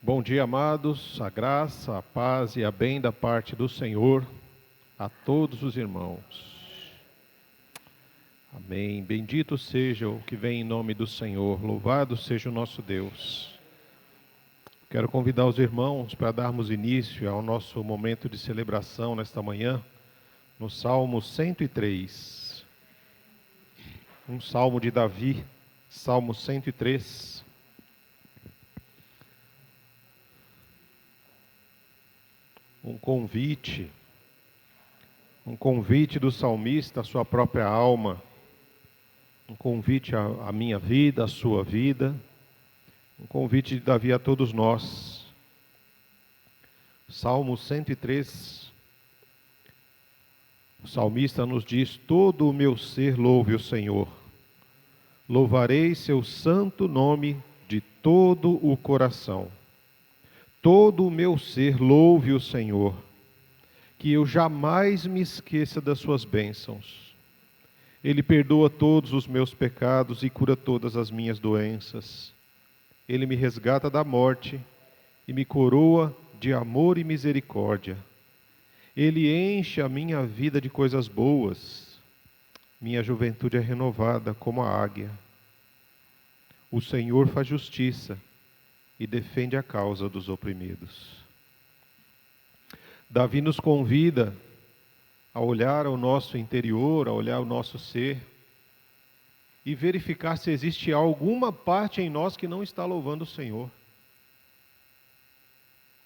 Bom dia, amados, a graça, a paz e a bem da parte do Senhor a todos os irmãos. Amém. Bendito seja o que vem em nome do Senhor, louvado seja o nosso Deus. Quero convidar os irmãos para darmos início ao nosso momento de celebração nesta manhã, no Salmo 103. Um salmo de Davi, Salmo 103. Um convite do salmista à sua própria alma, um convite à minha vida, à sua vida, um convite de Davi a todos nós. Salmo 103, o salmista nos diz: todo o meu ser louve o Senhor, louvarei seu santo nome de todo o coração. Todo o meu ser louve o Senhor, que eu jamais me esqueça das suas bênçãos. Ele perdoa todos os meus pecados e cura todas as minhas doenças. Ele me resgata da morte e me coroa de amor e misericórdia. Ele enche a minha vida de coisas boas. Minha juventude é renovada como a águia. O Senhor faz justiça e defende a causa dos oprimidos. Davi nos convida a olhar ao nosso interior, a olhar o nosso ser e verificar se existe alguma parte em nós que não está louvando o Senhor.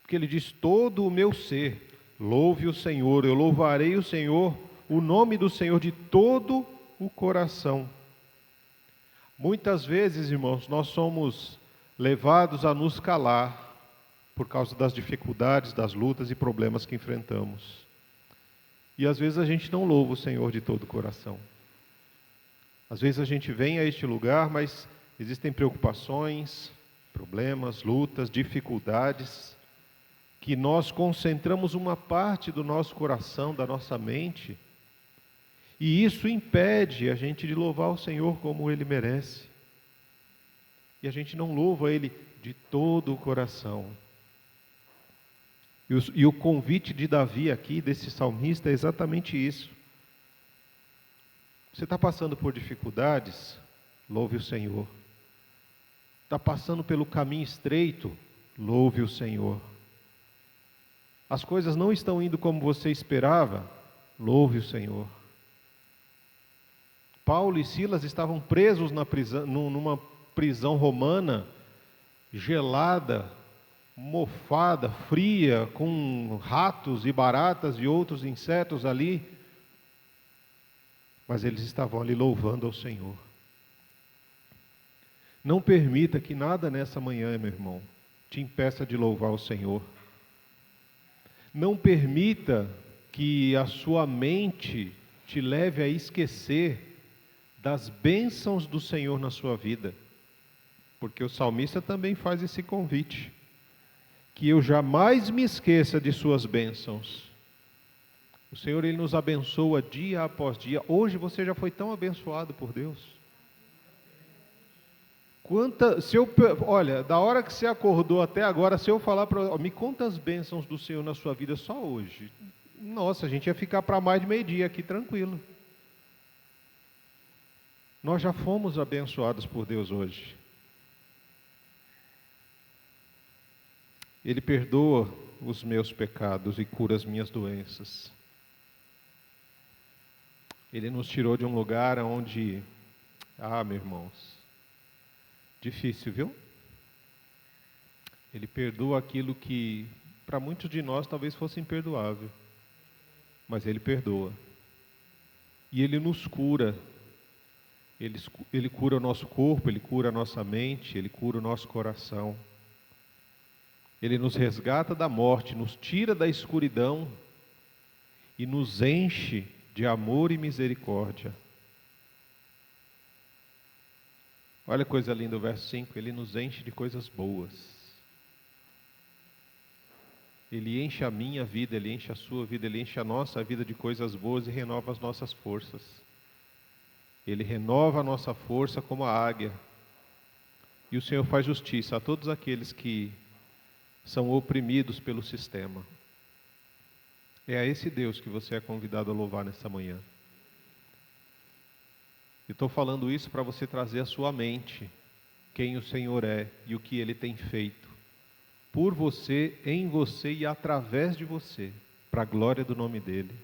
Porque ele diz: todo o meu ser louve o Senhor, eu louvarei o Senhor, o nome do Senhor de todo o coração. Muitas vezes, irmãos, nós somos levados a nos calar por causa das dificuldades, das lutas e problemas que enfrentamos. E às vezes a gente não louva o Senhor de todo o coração. Às vezes a gente vem a este lugar, mas existem preocupações, problemas, lutas, dificuldades, que nós concentramos uma parte do nosso coração, da nossa mente, e isso impede a gente de louvar o Senhor como Ele merece. E a gente não louva Ele de todo o coração. E o convite de Davi aqui, desse salmista, é exatamente isso. Você está passando por dificuldades? Louve o Senhor. Está passando pelo caminho estreito? Louve o Senhor. As coisas não estão indo como você esperava? Louve o Senhor. Paulo e Silas estavam presos numa prisão romana, gelada, mofada, fria, com ratos e baratas e outros insetos ali, mas eles estavam ali louvando ao Senhor. Não permita que nada nessa manhã, meu irmão, te impeça de louvar o Senhor. Não permita que a sua mente te leve a esquecer das bênçãos do Senhor na sua vida, porque o salmista também faz esse convite: que eu jamais me esqueça de suas bênçãos. O Senhor, Ele nos abençoa dia após dia. Hoje você já foi tão abençoado por Deus. Olha, da hora que você acordou até agora, se eu falar para me conta as bênçãos do Senhor na sua vida só hoje, nossa, a gente ia ficar para mais de meio-dia aqui tranquilo. Nós já fomos abençoados por Deus hoje. Ele perdoa os meus pecados e cura as minhas doenças. Ele nos tirou de um lugar onde, meus irmãos, difícil, viu? Ele perdoa aquilo que para muitos de nós talvez fosse imperdoável, mas Ele perdoa. E Ele nos cura. Ele cura o nosso corpo, Ele cura a nossa mente, Ele cura o nosso coração. Ele nos resgata da morte, nos tira da escuridão e nos enche de amor e misericórdia. Olha que coisa linda o verso 5, Ele nos enche de coisas boas. Ele enche a minha vida, Ele enche a sua vida, Ele enche a nossa vida de coisas boas e renova as nossas forças. Ele renova a nossa força como a águia. E o Senhor faz justiça a todos aqueles que são oprimidos pelo sistema. É a esse Deus que você é convidado a louvar nessa manhã. Eu estou falando isso para você trazer à sua mente quem o Senhor é e o que Ele tem feito por você, em você e através de você, para a glória do nome dEle.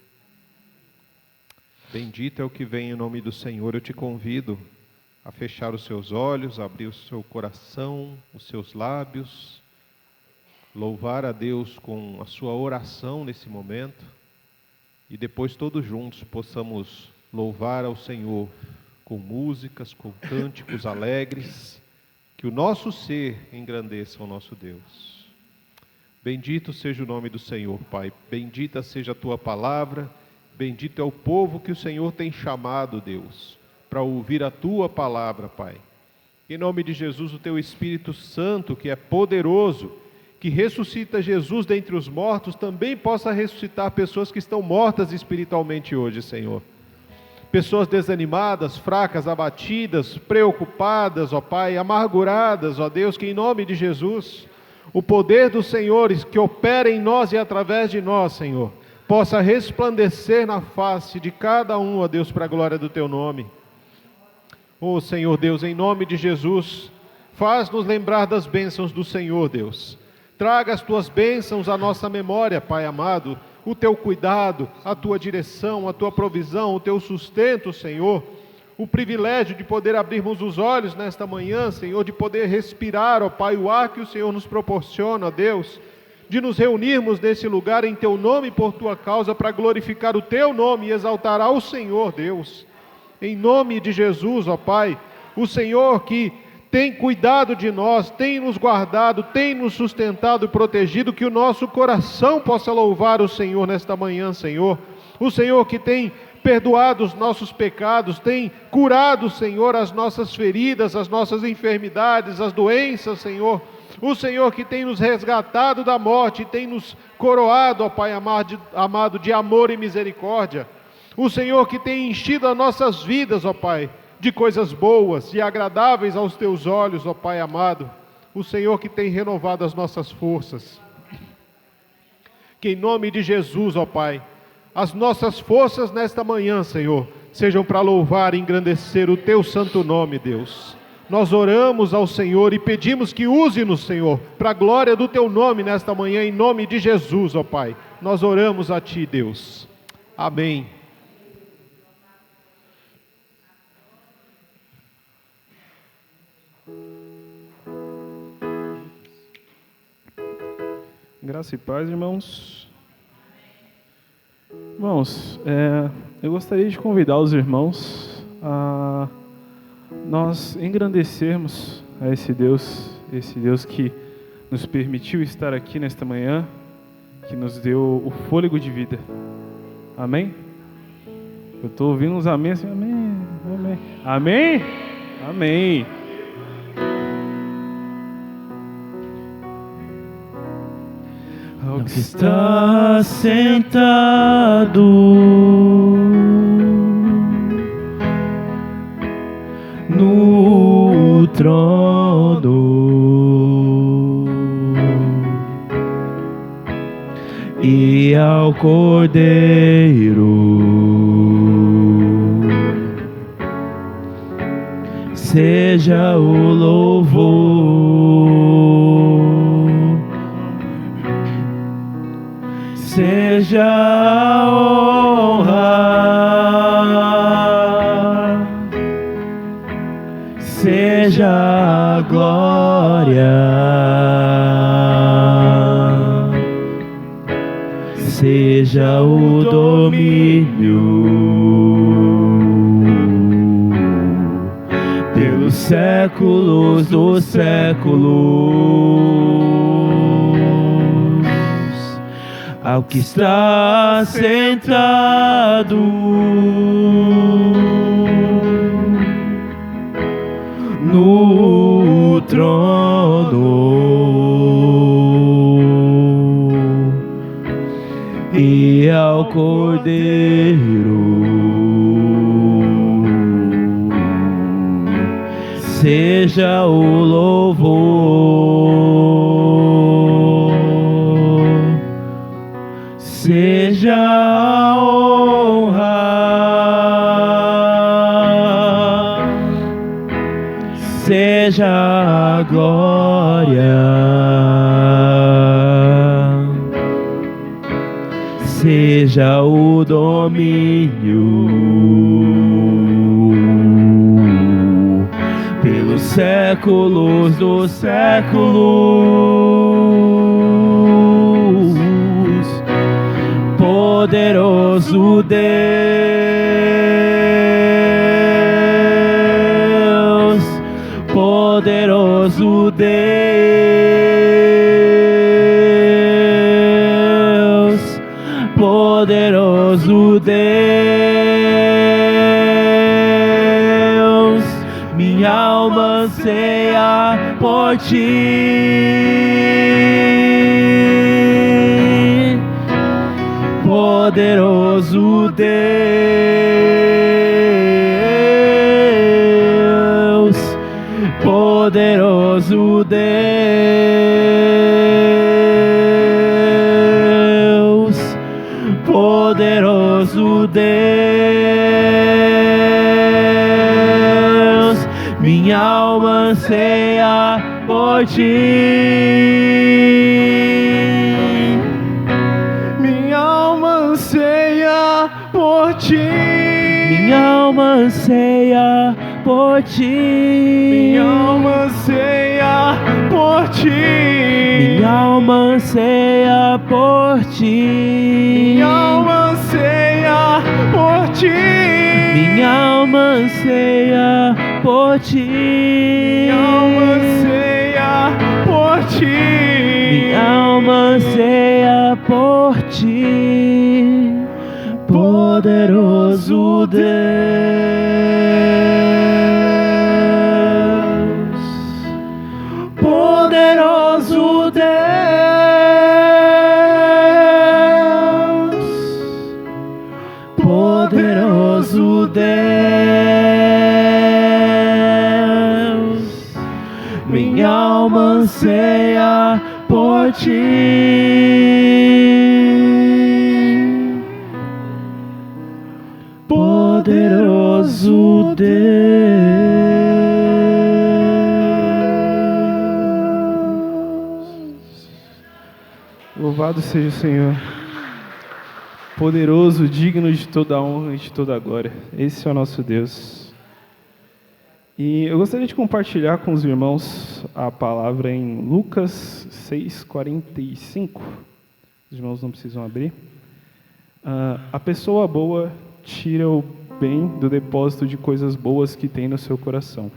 Bendito é o que vem em nome do Senhor. Eu te convido a fechar os seus olhos, a abrir o seu coração, os seus lábios, louvar a Deus com a sua oração nesse momento, e depois todos juntos possamos louvar ao Senhor com músicas, com cânticos alegres, que o nosso ser engrandeça o nosso Deus. Bendito seja o nome do Senhor, Pai. Bendita seja a Tua palavra. Bendito é o povo que o Senhor tem chamado, Deus, para ouvir a Tua palavra, Pai. Em nome de Jesus, o Teu Espírito Santo, que é poderoso, que ressuscita Jesus dentre os mortos, também possa ressuscitar pessoas que estão mortas espiritualmente hoje, Senhor. Pessoas desanimadas, fracas, abatidas, preocupadas, ó Pai, amarguradas, ó Deus, que em nome de Jesus, o poder do Senhor que opera em nós e através de nós, Senhor, possa resplandecer na face de cada um, ó Deus, para a glória do Teu nome. Ó Senhor Deus, em nome de Jesus, faz-nos lembrar das bênçãos do Senhor, Deus. Traga as Tuas bênçãos à nossa memória, Pai amado, o Teu cuidado, a Tua direção, a Tua provisão, o Teu sustento, Senhor. O privilégio de poder abrirmos os olhos nesta manhã, Senhor, de poder respirar, ó Pai, o ar que o Senhor nos proporciona, ó Deus, de nos reunirmos nesse lugar em Teu nome e por Tua causa, para glorificar o Teu nome e exaltar ao Senhor, Deus. Em nome de Jesus, ó Pai, o Senhor que tem cuidado de nós, tem nos guardado, tem nos sustentado e protegido, que o nosso coração possa louvar o Senhor nesta manhã, Senhor. O Senhor que tem perdoado os nossos pecados, tem curado, Senhor, as nossas feridas, as nossas enfermidades, as doenças, Senhor. O Senhor que tem nos resgatado da morte e tem nos coroado, ó Pai amado, de amor e misericórdia. O Senhor que tem enchido as nossas vidas, ó Pai, de coisas boas e agradáveis aos Teus olhos, ó Pai amado. O Senhor que tem renovado as nossas forças. Que em nome de Jesus, ó Pai, as nossas forças nesta manhã, Senhor, sejam para louvar e engrandecer o Teu santo nome, Deus. Nós oramos ao Senhor e pedimos que use-nos, Senhor, para a glória do Teu nome nesta manhã, em nome de Jesus, ó Pai. Nós oramos a Ti, Deus. Amém. Graça e paz, irmãos. Irmãos, eu gostaria de convidar os irmãos a nós engrandecermos a esse Deus que nos permitiu estar aqui nesta manhã, que nos deu o fôlego de vida. Amém? Eu estou ouvindo uns amém assim, amém, amém, amém, amém. Ao que está sentado no trono e ao Cordeiro seja o louvor, seja a honra, seja a glória, seja o domínio pelos séculos dos séculos. Ao que está sentado no trono e ao Cordeiro seja o louvor, seja a honra, seja a glória, seja o domínio pelos séculos dos séculos. Poderoso Deus, poderoso Deus, poderoso Deus, minha alma anseia por ti. Poderoso Deus, poderoso Deus, poderoso Deus, minha alma anseia por ti. Minha alma anseia por ti. Minha alma anseia por ti. Minha alma anseia por ti. Minha alma anseia por ti. Minha alma anseia por ti. Minha alma anseia por ti. Minha alma anseia por ti. Minha alma anseia por ti. Poderoso Deus, poderoso Deus, poderoso Deus, minha alma anseia por ti. Poderoso Deus. Louvado seja o Senhor. Poderoso, digno de toda a honra e de toda a glória. Esse é o nosso Deus. E eu gostaria de compartilhar com os irmãos a palavra em Lucas 6:45. Os irmãos não precisam abrir. A pessoa boa tira o bem do depósito de coisas boas que tem no seu coração.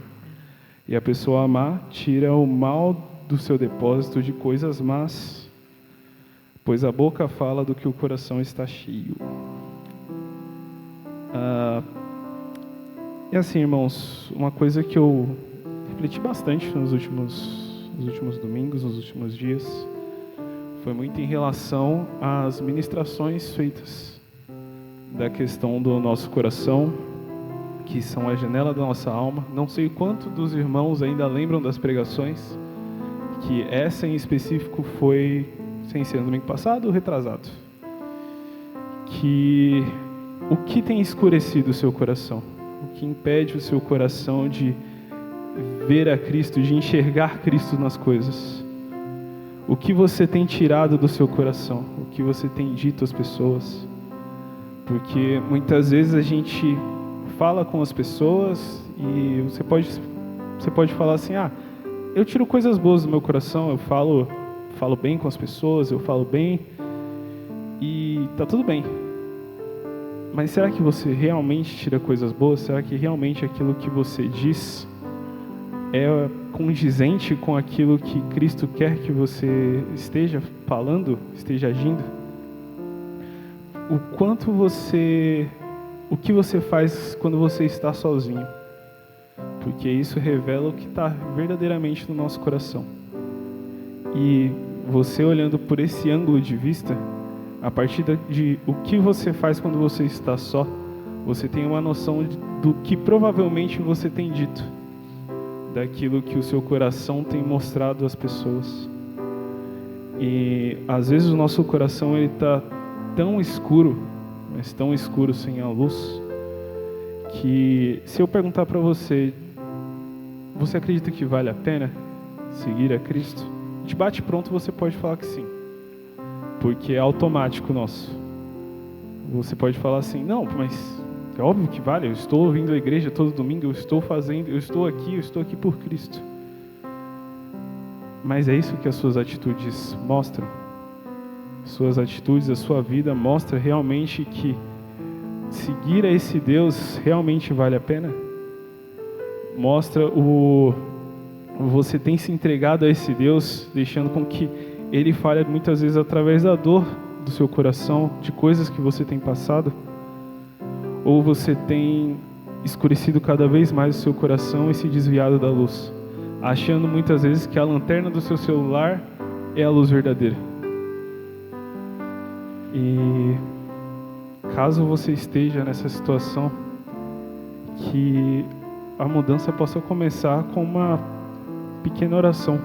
E a pessoa má tira o mal do seu depósito de coisas más, pois a boca fala do que o coração está cheio. E assim, irmãos, uma coisa que eu refleti bastante nos últimos domingos, nos últimos dias, foi muito em relação às ministrações feitas da questão do nosso coração, que são a janela da nossa alma. Não sei quanto dos irmãos ainda lembram das pregações, que essa em específico foi, sem ser no domingo passado ou retrasado, que o que tem escurecido o seu coração, o que impede o seu coração de ver a Cristo, de enxergar Cristo nas coisas, o que você tem tirado do seu coração, o que você tem dito às pessoas. Porque muitas vezes a gente fala com as pessoas e você pode falar assim, eu tiro coisas boas do meu coração, eu falo bem com as pessoas, eu falo bem e tá tudo bem. Mas será que você realmente tira coisas boas? Será que realmente aquilo que você diz é condizente com aquilo que Cristo quer que você esteja falando, esteja agindo? O que você faz quando você está sozinho, porque isso revela o que está verdadeiramente no nosso coração. E você olhando por esse ângulo de vista, a partir de o que você faz quando você está só, você tem uma noção do que provavelmente você tem dito, daquilo que o seu coração tem mostrado às pessoas. E às vezes o nosso coração ele está tão escuro, mas tão escuro sem a luz, que se eu perguntar para você, você acredita que vale a pena seguir a Cristo? De bate pronto você pode falar que sim, porque é automático nosso. Você pode falar assim, não, mas é óbvio que vale, eu estou ouvindo a igreja todo domingo, eu estou aqui por Cristo. Mas é isso que as suas atitudes mostram? Suas atitudes, a sua vida mostra realmente que seguir a esse Deus realmente vale a pena? Mostra você tem se entregado a esse Deus, deixando com que Ele fale muitas vezes através da dor do seu coração, de coisas que você tem passado? Ou você tem escurecido cada vez mais o seu coração e se desviado da luz, achando muitas vezes que a lanterna do seu celular é a luz verdadeira? E caso você esteja nessa situação, que a mudança possa começar com uma pequena oração,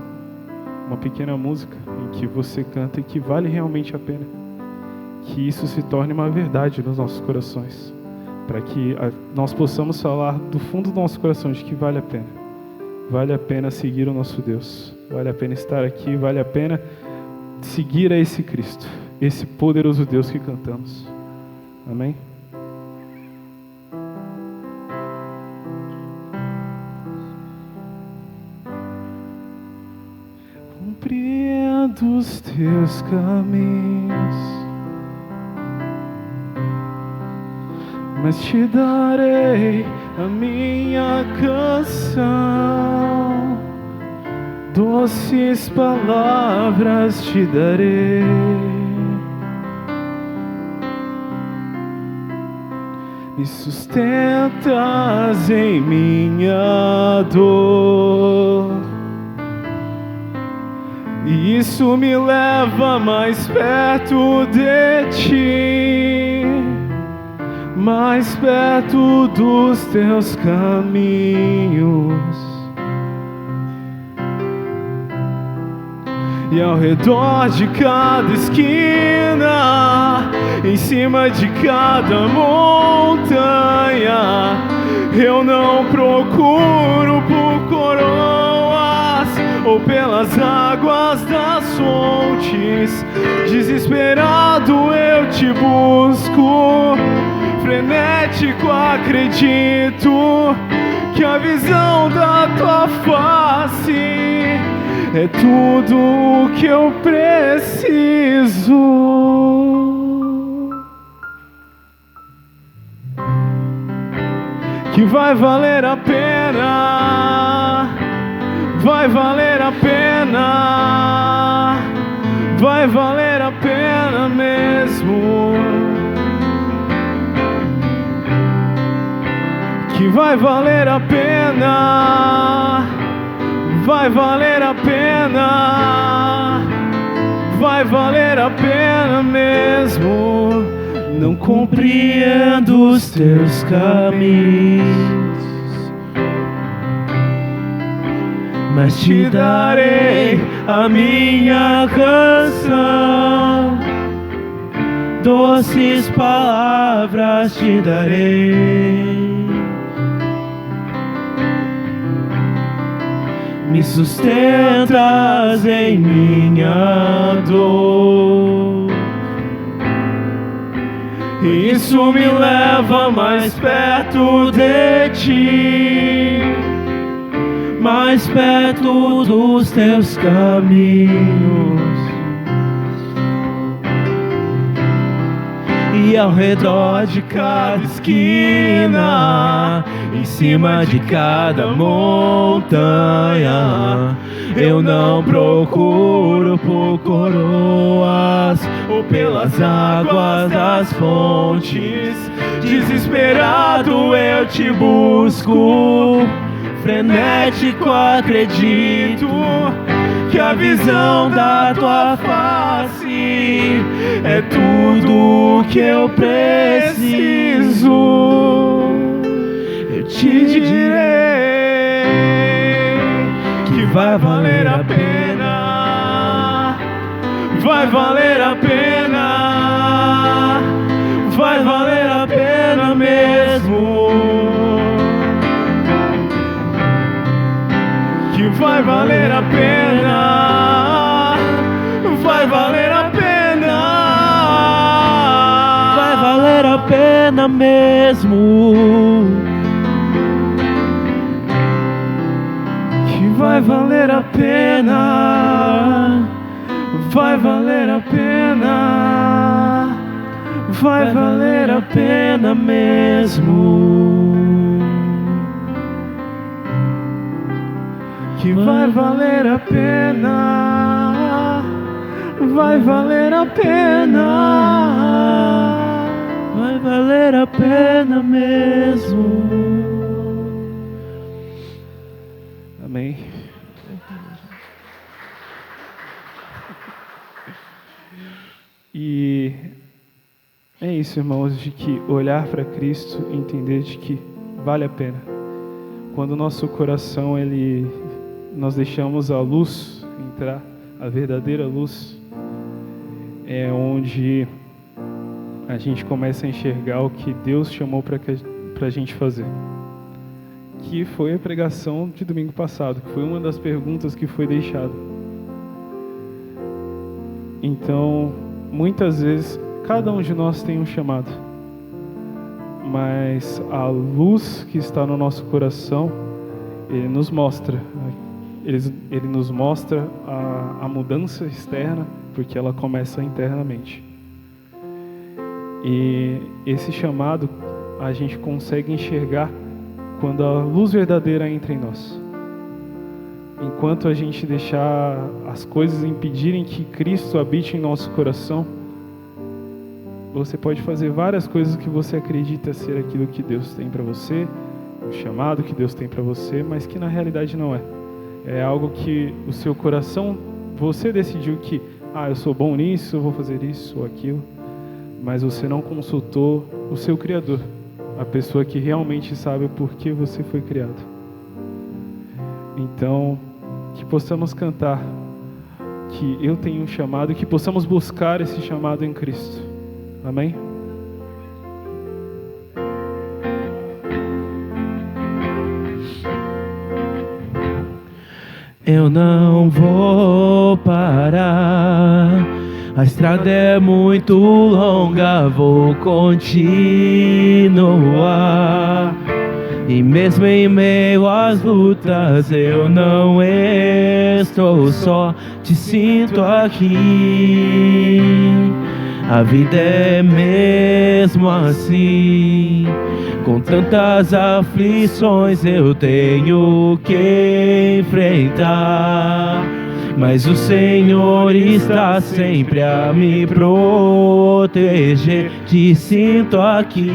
uma pequena música em que você canta e que vale realmente a pena. Que isso se torne uma verdade nos nossos corações, para que nós possamos falar do fundo do nosso coração de que vale a pena. Vale a pena seguir o nosso Deus, vale a pena estar aqui, vale a pena seguir a esse Cristo, esse poderoso Deus que cantamos. Amém? Compreendo os teus caminhos, mas te darei a minha canção, doces palavras te darei. Me sustentas em minha dor, e isso me leva mais perto de ti, mais perto dos teus caminhos. E ao redor de cada esquina, em cima de cada montanha, eu não procuro por coroas ou pelas águas das fontes. Desesperado eu te busco, frenético acredito que a visão da tua face é tudo o que eu preciso. Que vai valer a pena, vai valer a pena, vai valer a pena mesmo. Que vai valer a pena, vai valer a pena, vai valer a pena mesmo. Não compreendo os teus caminhos, mas te darei a minha canção, doces palavras te darei. Me sustentas em minha dor, e isso me leva mais perto de ti, mais perto dos teus caminhos. E ao redor de cada esquina, em cima de cada montanha, eu não procuro por coroas ou pelas águas das fontes. Desesperado eu te busco, frenético acredito que a visão da tua face é tudo o que eu preciso. Eu te direi que vai valer a pena, vai valer a pena, vai valer a pena mesmo, que vai valer a pena, vai valer a pena, vai valer a pena mesmo, que vai valer a pena, vai valer a pena, vai valer a pena mesmo, que vai valer a pena, vai valer a pena, vai valer a pena mesmo. Amém. E é isso, irmãos, de que olhar para Cristo e entender de que vale a pena. Quando o nosso coração, nós deixamos a luz entrar, a verdadeira luz, é onde a gente começa a enxergar o que Deus chamou para a gente fazer. Que foi a pregação de domingo passado, que foi uma das perguntas que foi deixada. Então, muitas vezes, cada um de nós tem um chamado, mas a luz que está no nosso coração, Ele nos mostra. Ele nos mostra a mudança externa, porque ela começa internamente. E esse chamado a gente consegue enxergar quando a luz verdadeira entra em nós. Enquanto a gente deixar as coisas impedirem que Cristo habite em nosso coração, você pode fazer várias coisas que você acredita ser aquilo que Deus tem para você, o chamado que Deus tem para você, mas que na realidade não é. É algo que o seu coração, você decidiu que, eu sou bom nisso, eu vou fazer isso ou aquilo, mas você não consultou o seu Criador, a pessoa que realmente sabe o porquê você foi criado. Então, que possamos cantar que eu tenho um chamado e que possamos buscar esse chamado em Cristo. Amém? Eu não vou parar, a estrada é muito longa, vou continuar. E mesmo em meio às lutas, eu não estou só, te sinto aqui. A vida é mesmo assim, com tantas aflições eu tenho que enfrentar, mas o Senhor está sempre a me proteger, te sinto aqui.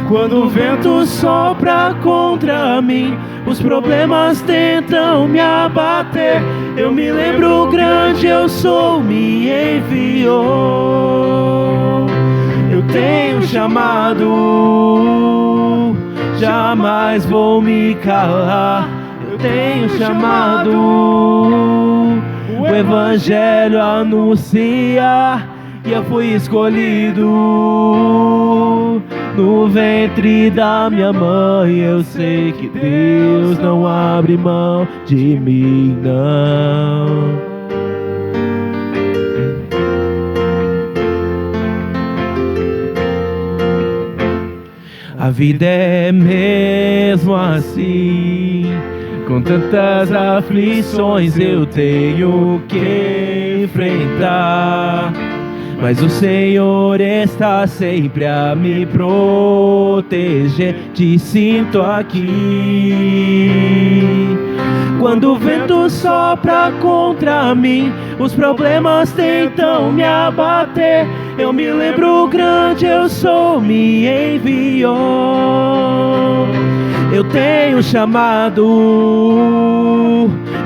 Quando o vento sopra contra mim, os problemas tentam me abater, eu me lembro o grande eu sou, me enviou. Eu tenho chamado, jamais vou me calar. Eu tenho chamado, o Evangelho anuncia, e eu fui escolhido no ventre da minha mãe. Eu sei que Deus não abre mão de mim, não. A vida é mesmo assim, com tantas aflições eu tenho que enfrentar, mas o Senhor está sempre a me proteger, te sinto aqui. Quando o vento sopra contra mim, os problemas tentam me abater, eu me lembro o grande eu sou, me enviou. Eu tenho chamado,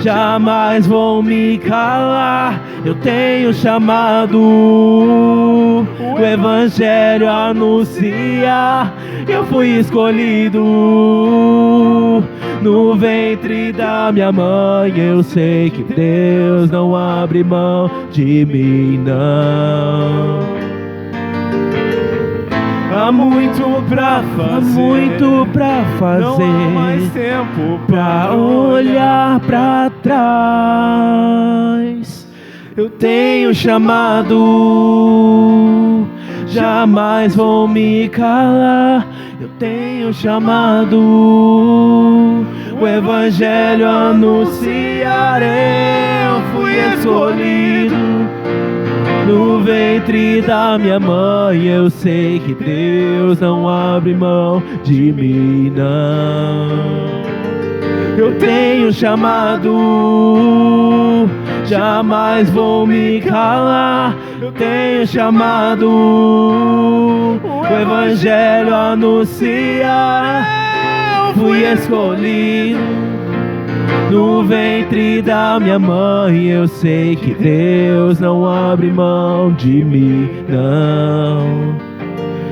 jamais vou me calar. Eu tenho chamado, o Evangelho anuncia, eu fui escolhido no ventre da minha mãe. Eu sei que Deus não abre mão de mim, não. Há muito pra fazer, não há mais tempo pra olhar pra trás. Eu tenho chamado, jamais vou me calar. Eu tenho chamado, o evangelho anunciar. Eu fui escolhido no ventre da minha mãe. Eu sei que Deus não abre mão de mim, não. Eu tenho chamado, jamais vou me calar. Eu tenho chamado, o evangelho anunciar. Eu fui escolhido no ventre da minha mãe. Eu sei que Deus não abre mão de mim, não.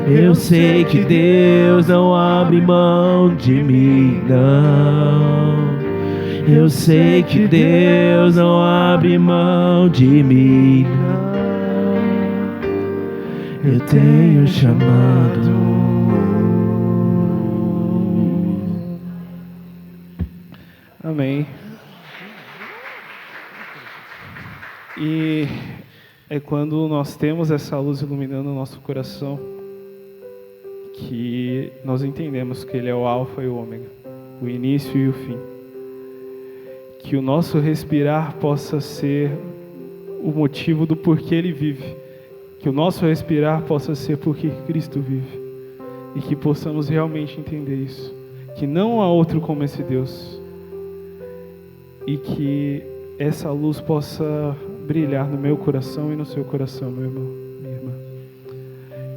Eu sei que Deus não abre mão de mim, não. Eu sei que Deus não abre mão de mim, não. Eu tenho chamado. Amém. E é quando nós temos essa luz iluminando o nosso coração que nós entendemos que Ele é o Alfa e o Ômega, o início e o fim. Que o nosso respirar possa ser o motivo do porquê Ele vive. Que o nosso respirar possa ser porque Cristo vive. E que possamos realmente entender isso. Que não há outro como esse Deus. E que essa luz possa brilhar no meu coração e no seu coração, meu irmão, minha irmã.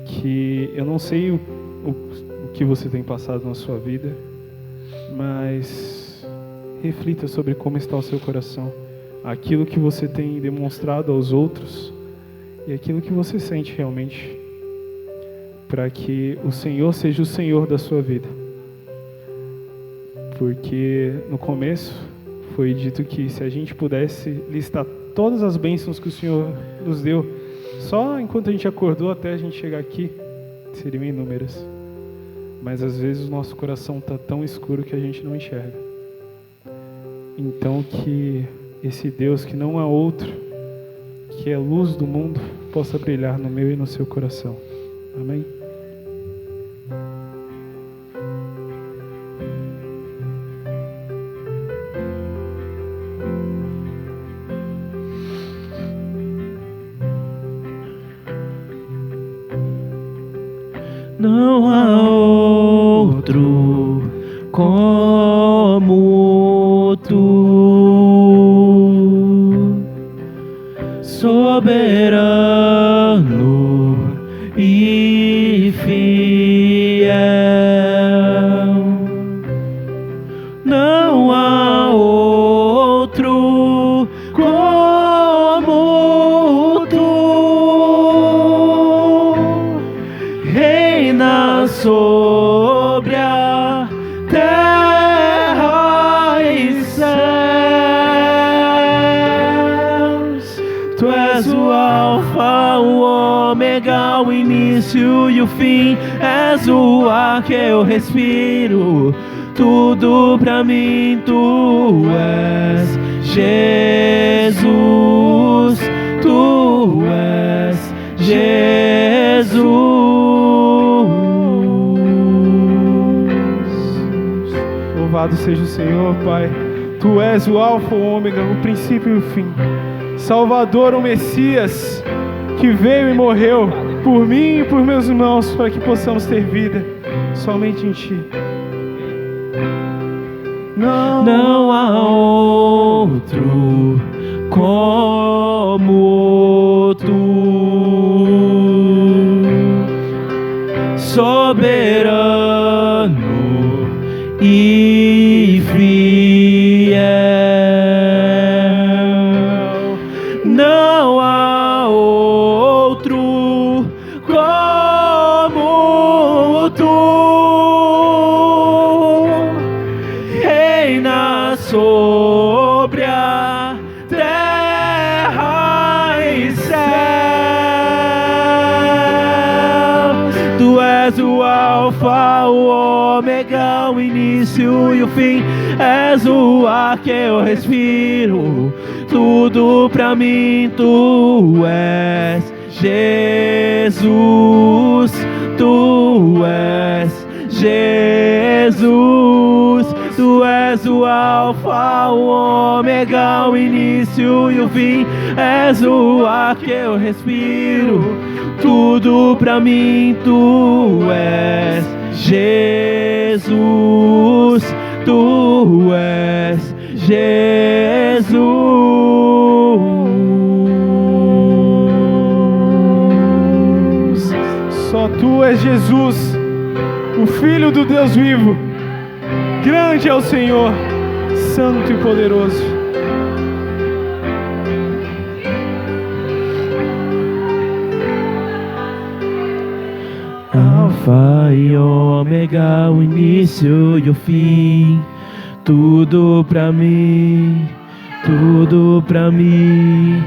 Que eu não sei o que você tem passado na sua vida, mas reflita sobre como está o seu coração, aquilo que você tem demonstrado aos outros e aquilo que você sente realmente, para que o Senhor seja o Senhor da sua vida. Porque no começo foi dito que se a gente pudesse listar todas as bênçãos que o Senhor nos deu, só enquanto a gente acordou até a gente chegar aqui, seriam inúmeras. Mas às vezes o nosso coração está tão escuro que a gente não enxerga. Então que esse Deus, que não há outro, que é luz do mundo, possa brilhar no meu e no seu coração. Amém? Não há outro como tu, soberano e fiel. Não há outro como tu, reina sobre a terra e céus. Tu és o Alfa, o Ômega, o início e o fim. És o ar que eu respiro, tudo pra mim. Tu és Jesus, tu és Jesus. Louvado seja o Senhor, Pai. Tu és o Alfa, o Ômega, o princípio e o fim. Salvador, o Messias, que veio e morreu por mim e por meus irmãos, para que possamos ter vida somente em Ti. Não há outro como Tu, soberano e fiel. Não há outro como Tu, reina sobre a terra e céu. Tu és início e o fim. És o ar que eu respiro, tudo pra mim tu és. Jesus, tu és. Jesus, tu és o alfa, o ômega, o início e o fim. És o ar que eu respiro, tudo pra mim tu és. Jesus, tu és. Jesus. Só tu és Jesus, o Filho do Deus vivo. Grande é o Senhor, santo e poderoso. Alfa e ômega, o início e o fim. Tudo pra mim, tudo pra mim.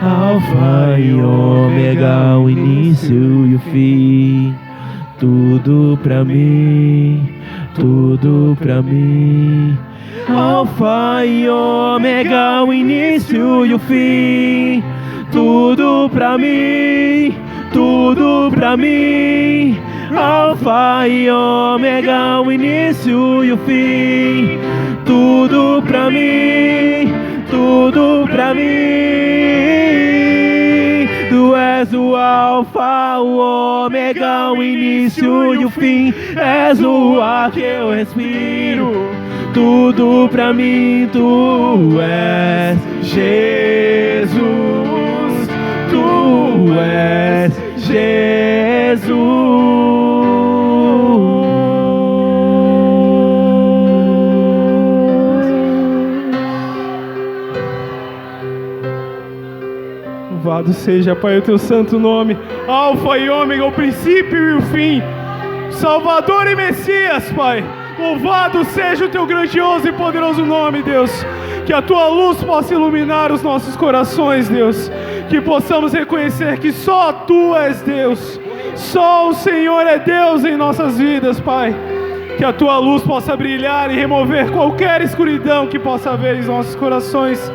Alfa e ômega, o início e o fim. Tudo pra mim, tudo pra mim. Alfa e ômega, o início e o fim. Tudo pra mim, tudo pra mim. Alfa e ômega, o início e o fim. Tudo pra mim, tudo pra mim. Tu és o alfa, o ômega, o início e o fim. És o ar que eu respiro, tudo pra mim tu és. Jesus, tu és. Jesus. Louvado seja, Pai, o teu santo nome, Alfa e Ômega, o princípio e o fim, Salvador e Messias, Pai. Louvado seja o teu grandioso e poderoso nome, Deus. Que a tua luz possa iluminar os nossos corações, Deus. Que possamos reconhecer que só tu és Deus. Só o Senhor é Deus em nossas vidas, Pai. Que a tua luz possa brilhar e remover qualquer escuridão que possa haver em nossos corações.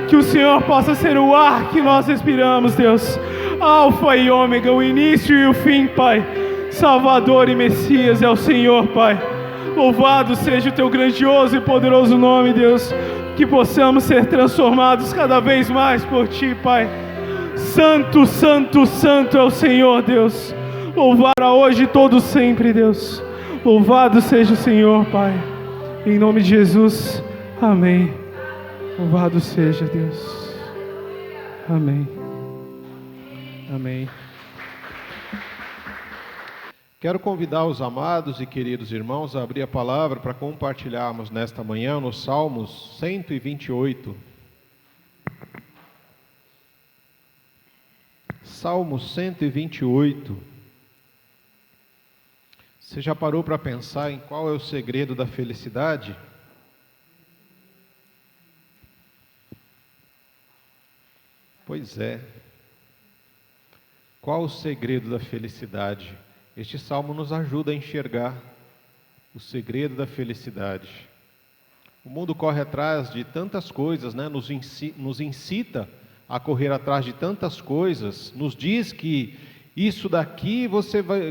Que o Senhor possa ser o ar que nós respiramos, Deus. Alfa e Ômega, o início e o fim, Pai. Salvador e Messias é o Senhor, Pai. Louvado seja o teu grandioso e poderoso nome, Deus. Que possamos ser transformados cada vez mais por ti, Pai. Santo, santo, santo é o Senhor, Deus. Louvado hoje e todo sempre, Deus. Louvado seja o Senhor, Pai. Em nome de Jesus, amém. Louvado seja Deus. Amém. Amém. Quero convidar os amados e queridos irmãos a abrir a palavra para compartilharmos nesta manhã nos Salmos 128. Salmo 128. Você já parou para pensar em qual é o segredo da felicidade? Pois é. Qual o segredo da felicidade? Este salmo nos ajuda a enxergar o segredo da felicidade. O mundo corre atrás de tantas coisas, né? Nos incita a correr atrás de tantas coisas, nos diz que isso daqui,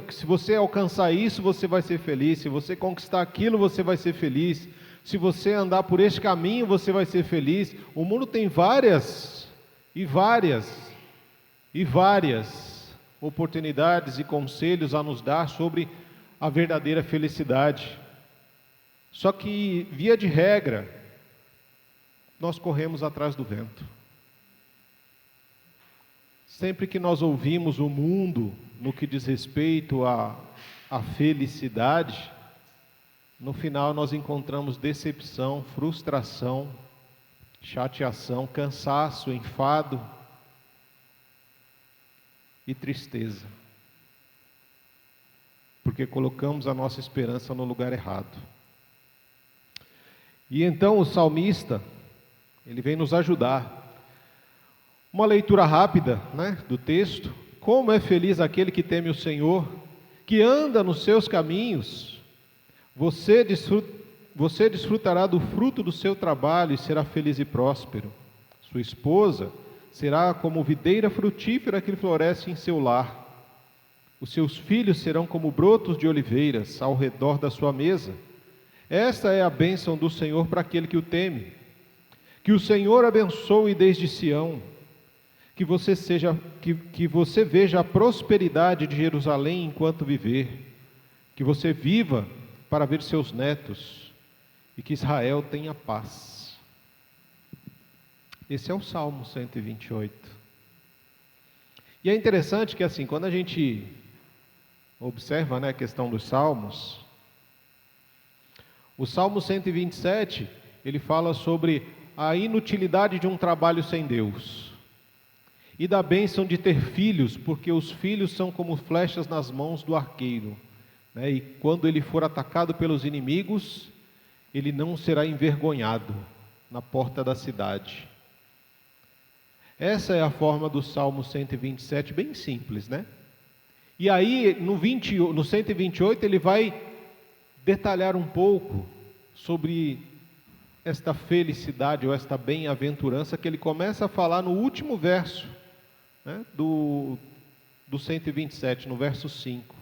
se você alcançar isso, você vai ser feliz, se você conquistar aquilo, você vai ser feliz, se você andar por este caminho, você vai ser feliz. O mundo tem várias oportunidades e conselhos a nos dar sobre a verdadeira felicidade. Só que, via de regra, nós corremos atrás do vento. Sempre que nós ouvimos o mundo no que diz respeito à felicidade, no final nós encontramos decepção, frustração, chateação, cansaço, enfado e tristeza, porque colocamos a nossa esperança no lugar errado. E então o salmista, ele vem nos ajudar. Uma leitura rápida, né, do texto. Como é feliz aquele que teme o você desfrutará do fruto do seu trabalho e será feliz e próspero. Sua esposa será como videira frutífera que floresce em seu lar. Os seus filhos serão como brotos de oliveiras ao redor da sua mesa. Esta é a bênção do Senhor para aquele que o teme. Que o Senhor abençoe desde Sião. Que você veja a prosperidade de Jerusalém enquanto viver. Que você viva para ver seus netos. E que Israel tenha paz. Esse é o Salmo 128. E é interessante que assim, quando a gente observa, né, a questão dos Salmos, o Salmo 127, ele fala sobre a inutilidade de um trabalho sem Deus. E da bênção de ter filhos, porque os filhos são como flechas nas mãos do arqueiro, né? E quando ele for atacado pelos inimigos, ele não será envergonhado na porta da cidade. Essa é a forma do Salmo 127, bem simples, né? E aí, no 128, ele vai detalhar um pouco sobre esta felicidade ou esta bem-aventurança que ele começa a falar no último verso, né, do 127, no verso 5.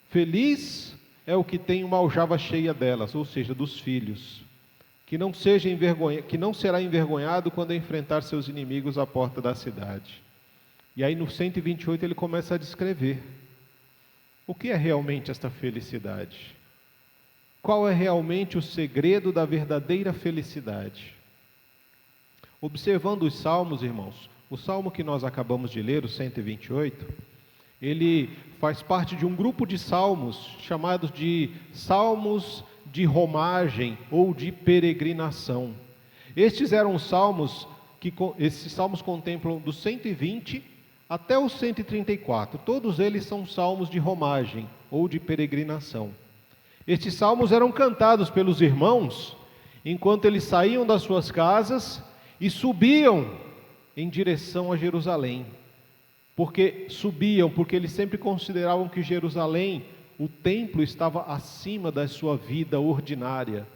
Feliz é o que tem uma aljava cheia delas, ou seja, dos filhos, que não será envergonhado quando enfrentar seus inimigos à porta da cidade. E aí no 128 ele começa a descrever o que é realmente esta felicidade. Qual é realmente o segredo da verdadeira felicidade? Observando os salmos, irmãos, o salmo que nós acabamos de ler, o 128, ele faz parte de um grupo de salmos chamados de salmos de romagem ou de peregrinação. Estes salmos contemplam do 120 até o 134. Todos eles são salmos de romagem ou de peregrinação. Estes salmos eram cantados pelos irmãos enquanto eles saíam das suas casas e subiam em direção a Jerusalém. Porque eles sempre consideravam que Jerusalém, o templo, estava acima da sua vida ordinária.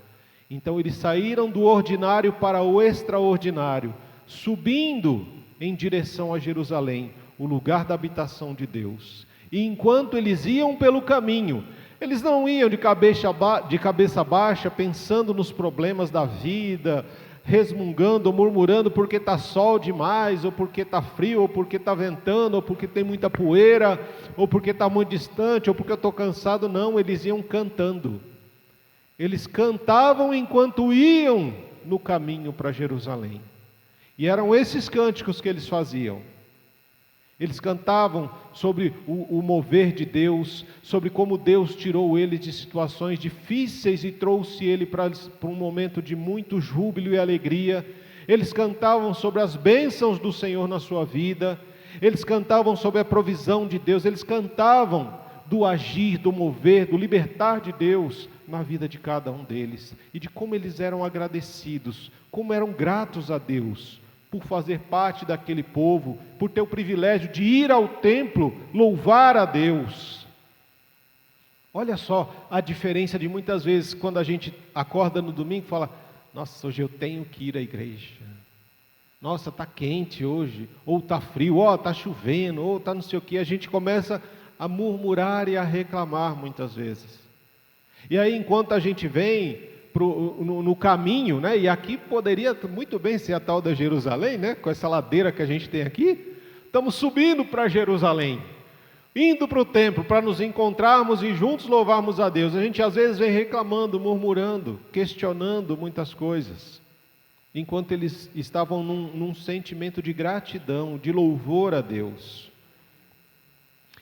Então eles saíram do ordinário para o extraordinário, subindo em direção a Jerusalém, o lugar da habitação de Deus. E enquanto eles iam pelo caminho, eles não iam de cabeça baixa, pensando nos problemas da vida, resmungando, murmurando porque está sol demais, ou porque está frio, ou porque está ventando, ou porque tem muita poeira, ou porque está muito distante, ou porque eu estou cansado. Não, eles iam cantando. Eles cantavam enquanto iam no caminho para Jerusalém. E eram esses cânticos que eles faziam. Eles cantavam sobre o mover de Deus, sobre como Deus tirou eles de situações difíceis e trouxe ele para um momento de muito júbilo e alegria. Eles cantavam sobre as bênçãos do Senhor na sua vida. Eles cantavam sobre a provisão de Deus. Eles cantavam do agir, do mover, do libertar de Deus na vida de cada um deles. E de como eles eram agradecidos, como eram gratos a Deus por fazer parte daquele povo, por ter o privilégio de ir ao templo, louvar a Deus. Olha só a diferença de muitas vezes quando a gente acorda no domingo e fala: nossa, hoje eu tenho que ir à igreja. Nossa, está quente hoje, ou está frio, está chovendo, ou está não sei o que. A gente começa a murmurar e a reclamar muitas vezes. E aí, enquanto a gente vem no caminho, né? E aqui poderia muito bem ser a tal da Jerusalém, né? Com essa ladeira que a gente tem aqui, estamos subindo para Jerusalém, indo para o templo para nos encontrarmos e juntos louvarmos a Deus. A gente às vezes vem reclamando, murmurando, questionando muitas coisas, enquanto eles estavam num sentimento de gratidão, de louvor a Deus.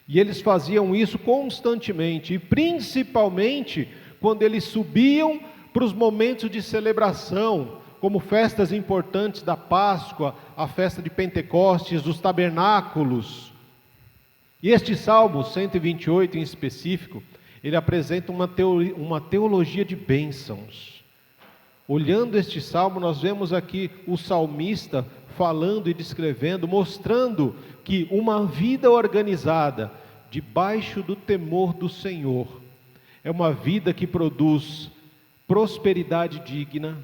E eles faziam isso constantemente, e principalmente quando eles subiam para os momentos de celebração, como festas importantes da Páscoa, a festa de Pentecostes, dos tabernáculos. E este Salmo 128 em específico, ele apresenta uma teologia de bênçãos. Olhando este Salmo, nós vemos aqui o salmista falando e descrevendo, mostrando que uma vida organizada, debaixo do temor do Senhor, é uma vida que produz prosperidade digna,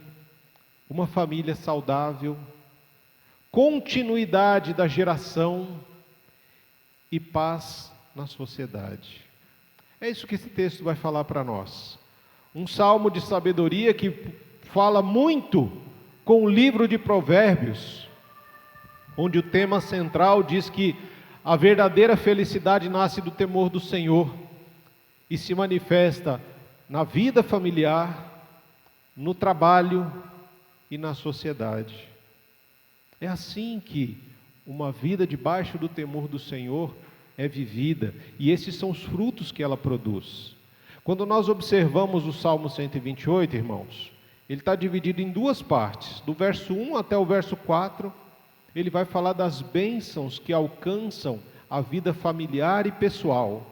uma família saudável, continuidade da geração e paz na sociedade. É isso que esse texto vai falar para nós. Um salmo de sabedoria que fala muito com o livro de Provérbios, onde o tema central diz que a verdadeira felicidade nasce do temor do Senhor e se manifesta na vida familiar, no trabalho e na sociedade. É assim que uma vida debaixo do temor do Senhor é vivida, e esses são os frutos que ela produz. Quando nós observamos o Salmo 128, irmãos, ele está dividido em duas partes. Do verso 1 até o verso 4, ele vai falar das bênçãos que alcançam a vida familiar e pessoal.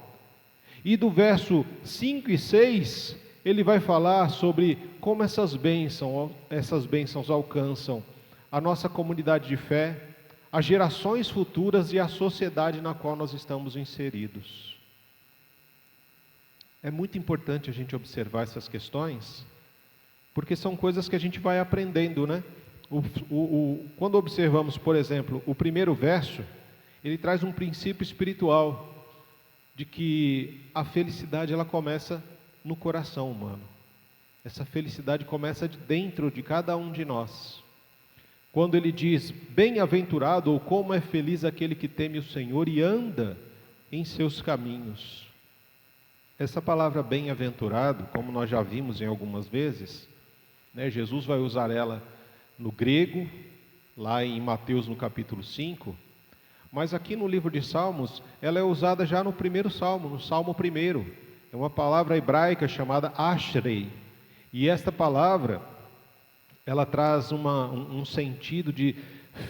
E do verso 5 e 6, ele vai falar sobre como essas bênçãos alcançam a nossa comunidade de fé, as gerações futuras e a sociedade na qual nós estamos inseridos. É muito importante a gente observar essas questões, porque são coisas que a gente vai aprendendo, né? Quando observamos, por exemplo, o primeiro verso, ele traz um princípio espiritual, de que a felicidade ela começa no coração humano. Essa felicidade começa de dentro de cada um de nós. Quando ele diz, bem-aventurado, ou como é feliz aquele que teme o Senhor e anda em seus caminhos. Essa palavra bem-aventurado, como nós já vimos em algumas vezes, né, Jesus vai usar ela no grego, lá em Mateus no capítulo 5, mas aqui no livro de Salmos, ela é usada já no primeiro salmo, no Salmo 1. É uma palavra hebraica chamada ashrei, e esta palavra ela traz um sentido de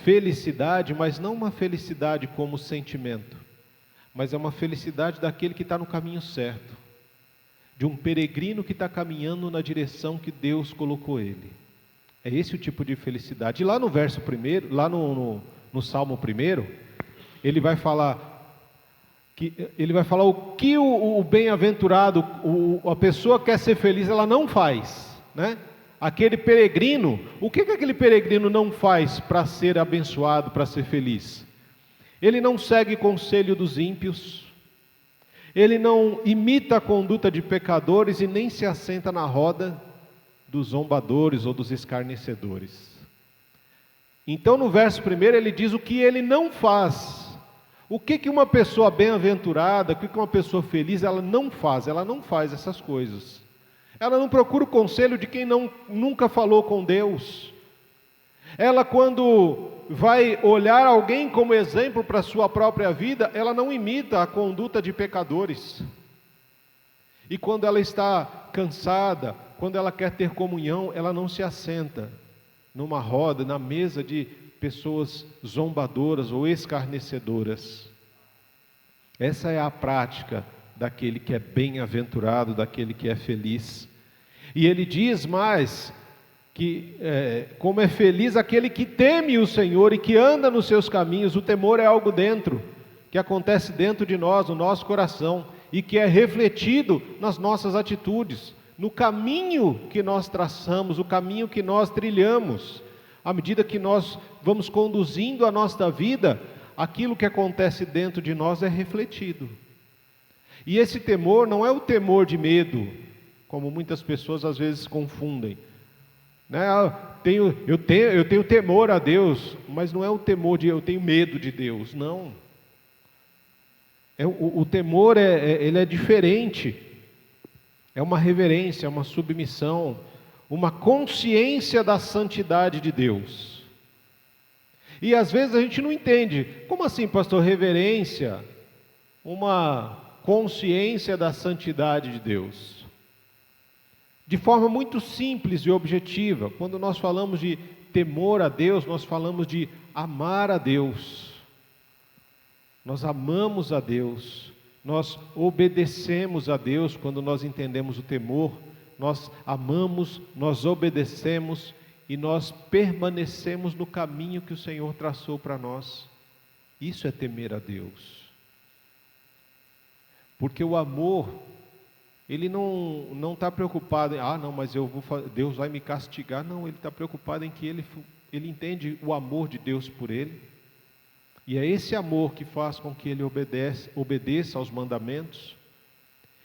felicidade, mas não uma felicidade como sentimento, mas é uma felicidade daquele que está no caminho certo, de um peregrino que está caminhando na direção que Deus colocou ele. É esse o tipo de felicidade. E lá no verso 1, lá no Salmo 1, ele vai falar o que o bem-aventurado, a pessoa que quer ser feliz, ela não faz, né? Aquele peregrino, o que aquele peregrino não faz para ser abençoado, para ser feliz? Ele não segue conselho dos ímpios, ele não imita a conduta de pecadores e nem se assenta na roda dos zombadores ou dos escarnecedores. Então no verso 1 ele diz o que ele não faz. O que uma pessoa bem-aventurada, o que uma pessoa feliz, ela não faz essas coisas. Ela não procura o conselho de quem nunca falou com Deus. Ela, quando vai olhar alguém como exemplo para a sua própria vida, ela não imita a conduta de pecadores. E quando ela está cansada, quando ela quer ter comunhão, ela não se assenta numa roda, na mesa de pessoas zombadoras ou escarnecedoras. Essa é a prática daquele que é bem-aventurado, daquele que é feliz. E ele diz mais, que como é feliz aquele que teme o Senhor e que anda nos seus caminhos. O temor é algo dentro, que acontece dentro de nós, no nosso coração, e que é refletido nas nossas atitudes, no caminho que nós traçamos, o caminho que nós trilhamos. À medida que nós vamos conduzindo a nossa vida, aquilo que acontece dentro de nós é refletido. E esse temor não é o temor de medo, como muitas pessoas às vezes confundem, né? Eu tenho temor a Deus, mas não é o temor de eu tenho medo de Deus, não. O temor ele é diferente, é uma reverência, é uma submissão, uma consciência da santidade de Deus. E às vezes a gente não entende, como assim, pastor, reverência, uma consciência da santidade de Deus? De forma muito simples e objetiva, quando nós falamos de temor a Deus, nós falamos de amar a Deus. Nós amamos a Deus, nós obedecemos a Deus quando nós entendemos o temor, nós amamos, nós obedecemos e nós permanecemos no caminho que o Senhor traçou para nós. Isso é temer a Deus. Porque o amor, Ele não está preocupado em, não, mas Deus vai me castigar. Não, ele está preocupado em que ele entende o amor de Deus por ele. E é esse amor que faz com que ele obedeça aos mandamentos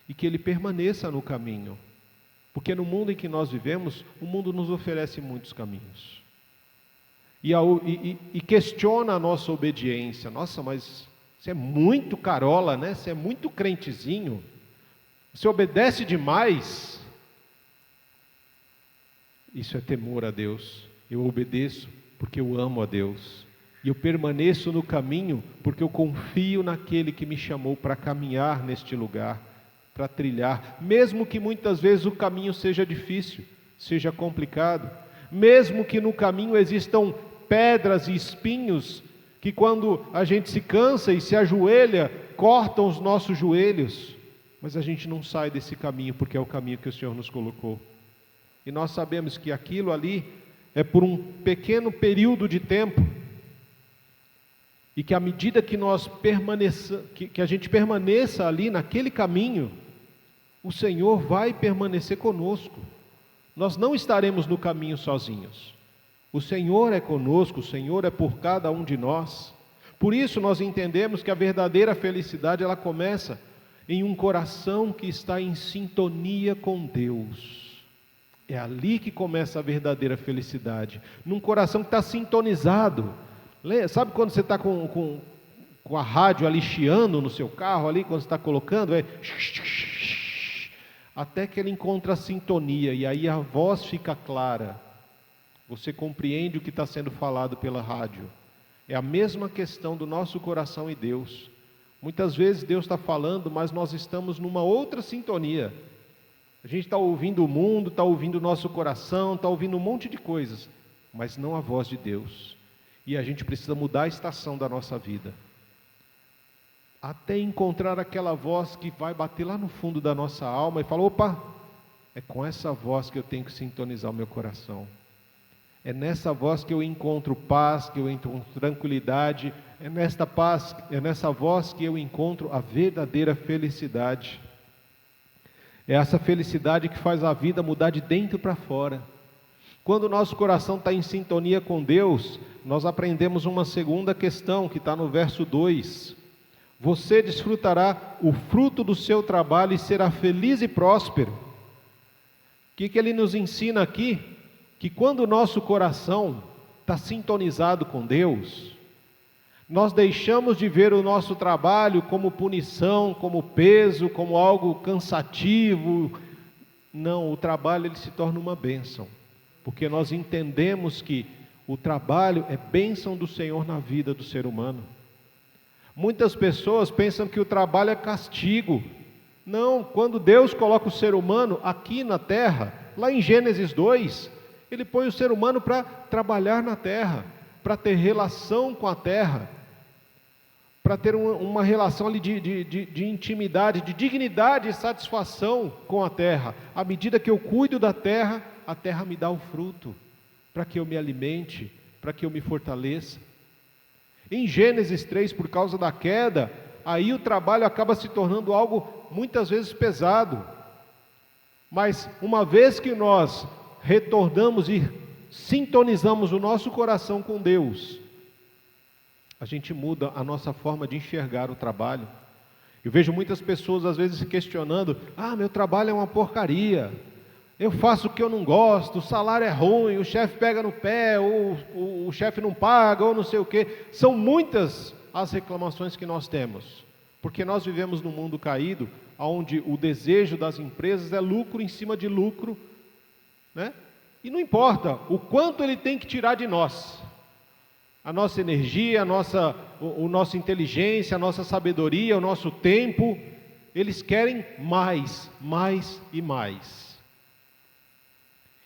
e que ele permaneça no caminho. Porque no mundo em que nós vivemos, o mundo nos oferece muitos caminhos. E questiona a nossa obediência. Nossa, mas você é muito carola, né? Você é muito crentezinho. Você obedece demais. Isso é temor a Deus. Eu obedeço porque eu amo a Deus. E eu permaneço no caminho porque eu confio naquele que me chamou para caminhar neste lugar, para trilhar, mesmo que muitas vezes o caminho seja difícil, seja complicado, mesmo que no caminho existam pedras e espinhos, que quando a gente se cansa e se ajoelha, cortam os nossos joelhos, mas a gente não sai desse caminho, porque é o caminho que o Senhor nos colocou. E nós sabemos que aquilo ali é por um pequeno período de tempo, e que à medida que nós que a gente permaneça ali naquele caminho, o Senhor vai permanecer conosco. Nós não estaremos no caminho sozinhos. O Senhor é conosco, o Senhor é por cada um de nós. Por isso nós entendemos que a verdadeira felicidade, ela começa em um coração que está em sintonia com Deus. É ali que começa a verdadeira felicidade, num coração que está sintonizado. Sabe quando você está com a rádio ali chiando no seu carro, ali quando você está colocando, até que ele encontra a sintonia, e aí a voz fica clara, você compreende o que está sendo falado pela rádio. É a mesma questão do nosso coração e Deus. Muitas vezes Deus está falando, mas nós estamos numa outra sintonia. A gente está ouvindo o mundo, está ouvindo o nosso coração, está ouvindo um monte de coisas, mas não a voz de Deus. E a gente precisa mudar a estação da nossa vida, até encontrar aquela voz que vai bater lá no fundo da nossa alma e falar: opa, é com essa voz que eu tenho que sintonizar o meu coração. É nessa voz que eu encontro paz, que eu encontro tranquilidade, é nessa voz que eu encontro a verdadeira felicidade. É essa felicidade que faz a vida mudar de dentro para fora. Quando o nosso coração está em sintonia com Deus, nós aprendemos uma segunda questão que está no verso 2. Você desfrutará o fruto do seu trabalho e será feliz e próspero. O que ele nos ensina aqui? Que quando o nosso coração está sintonizado com Deus, nós deixamos de ver o nosso trabalho como punição, como peso, como algo cansativo. Não, o trabalho ele se torna uma bênção, porque nós entendemos que o trabalho é bênção do Senhor na vida do ser humano. Muitas pessoas pensam que o trabalho é castigo. Não, quando Deus coloca o ser humano aqui na terra, lá em Gênesis 2, Ele põe o ser humano para trabalhar na terra, para ter relação com a terra, para ter uma relação ali de intimidade, de dignidade e satisfação com a terra. À medida que eu cuido da terra, a terra me dá o fruto, para que eu me alimente, para que eu me fortaleça. Em Gênesis 3, por causa da queda, aí o trabalho acaba se tornando algo muitas vezes pesado. Mas uma vez que nós retornamos e sintonizamos o nosso coração com Deus, a gente muda a nossa forma de enxergar o trabalho. Eu vejo muitas pessoas às vezes se questionando: meu trabalho é uma porcaria, eu faço o que eu não gosto, o salário é ruim, o chefe pega no pé, ou o chefe não paga, ou não sei o quê. São muitas as reclamações que nós temos, porque nós vivemos num mundo caído, onde o desejo das empresas é lucro em cima de lucro, né? E não importa o quanto ele tem que tirar de nós, a nossa energia, a nossa inteligência, a nossa sabedoria, o nosso tempo, eles querem mais, mais e mais.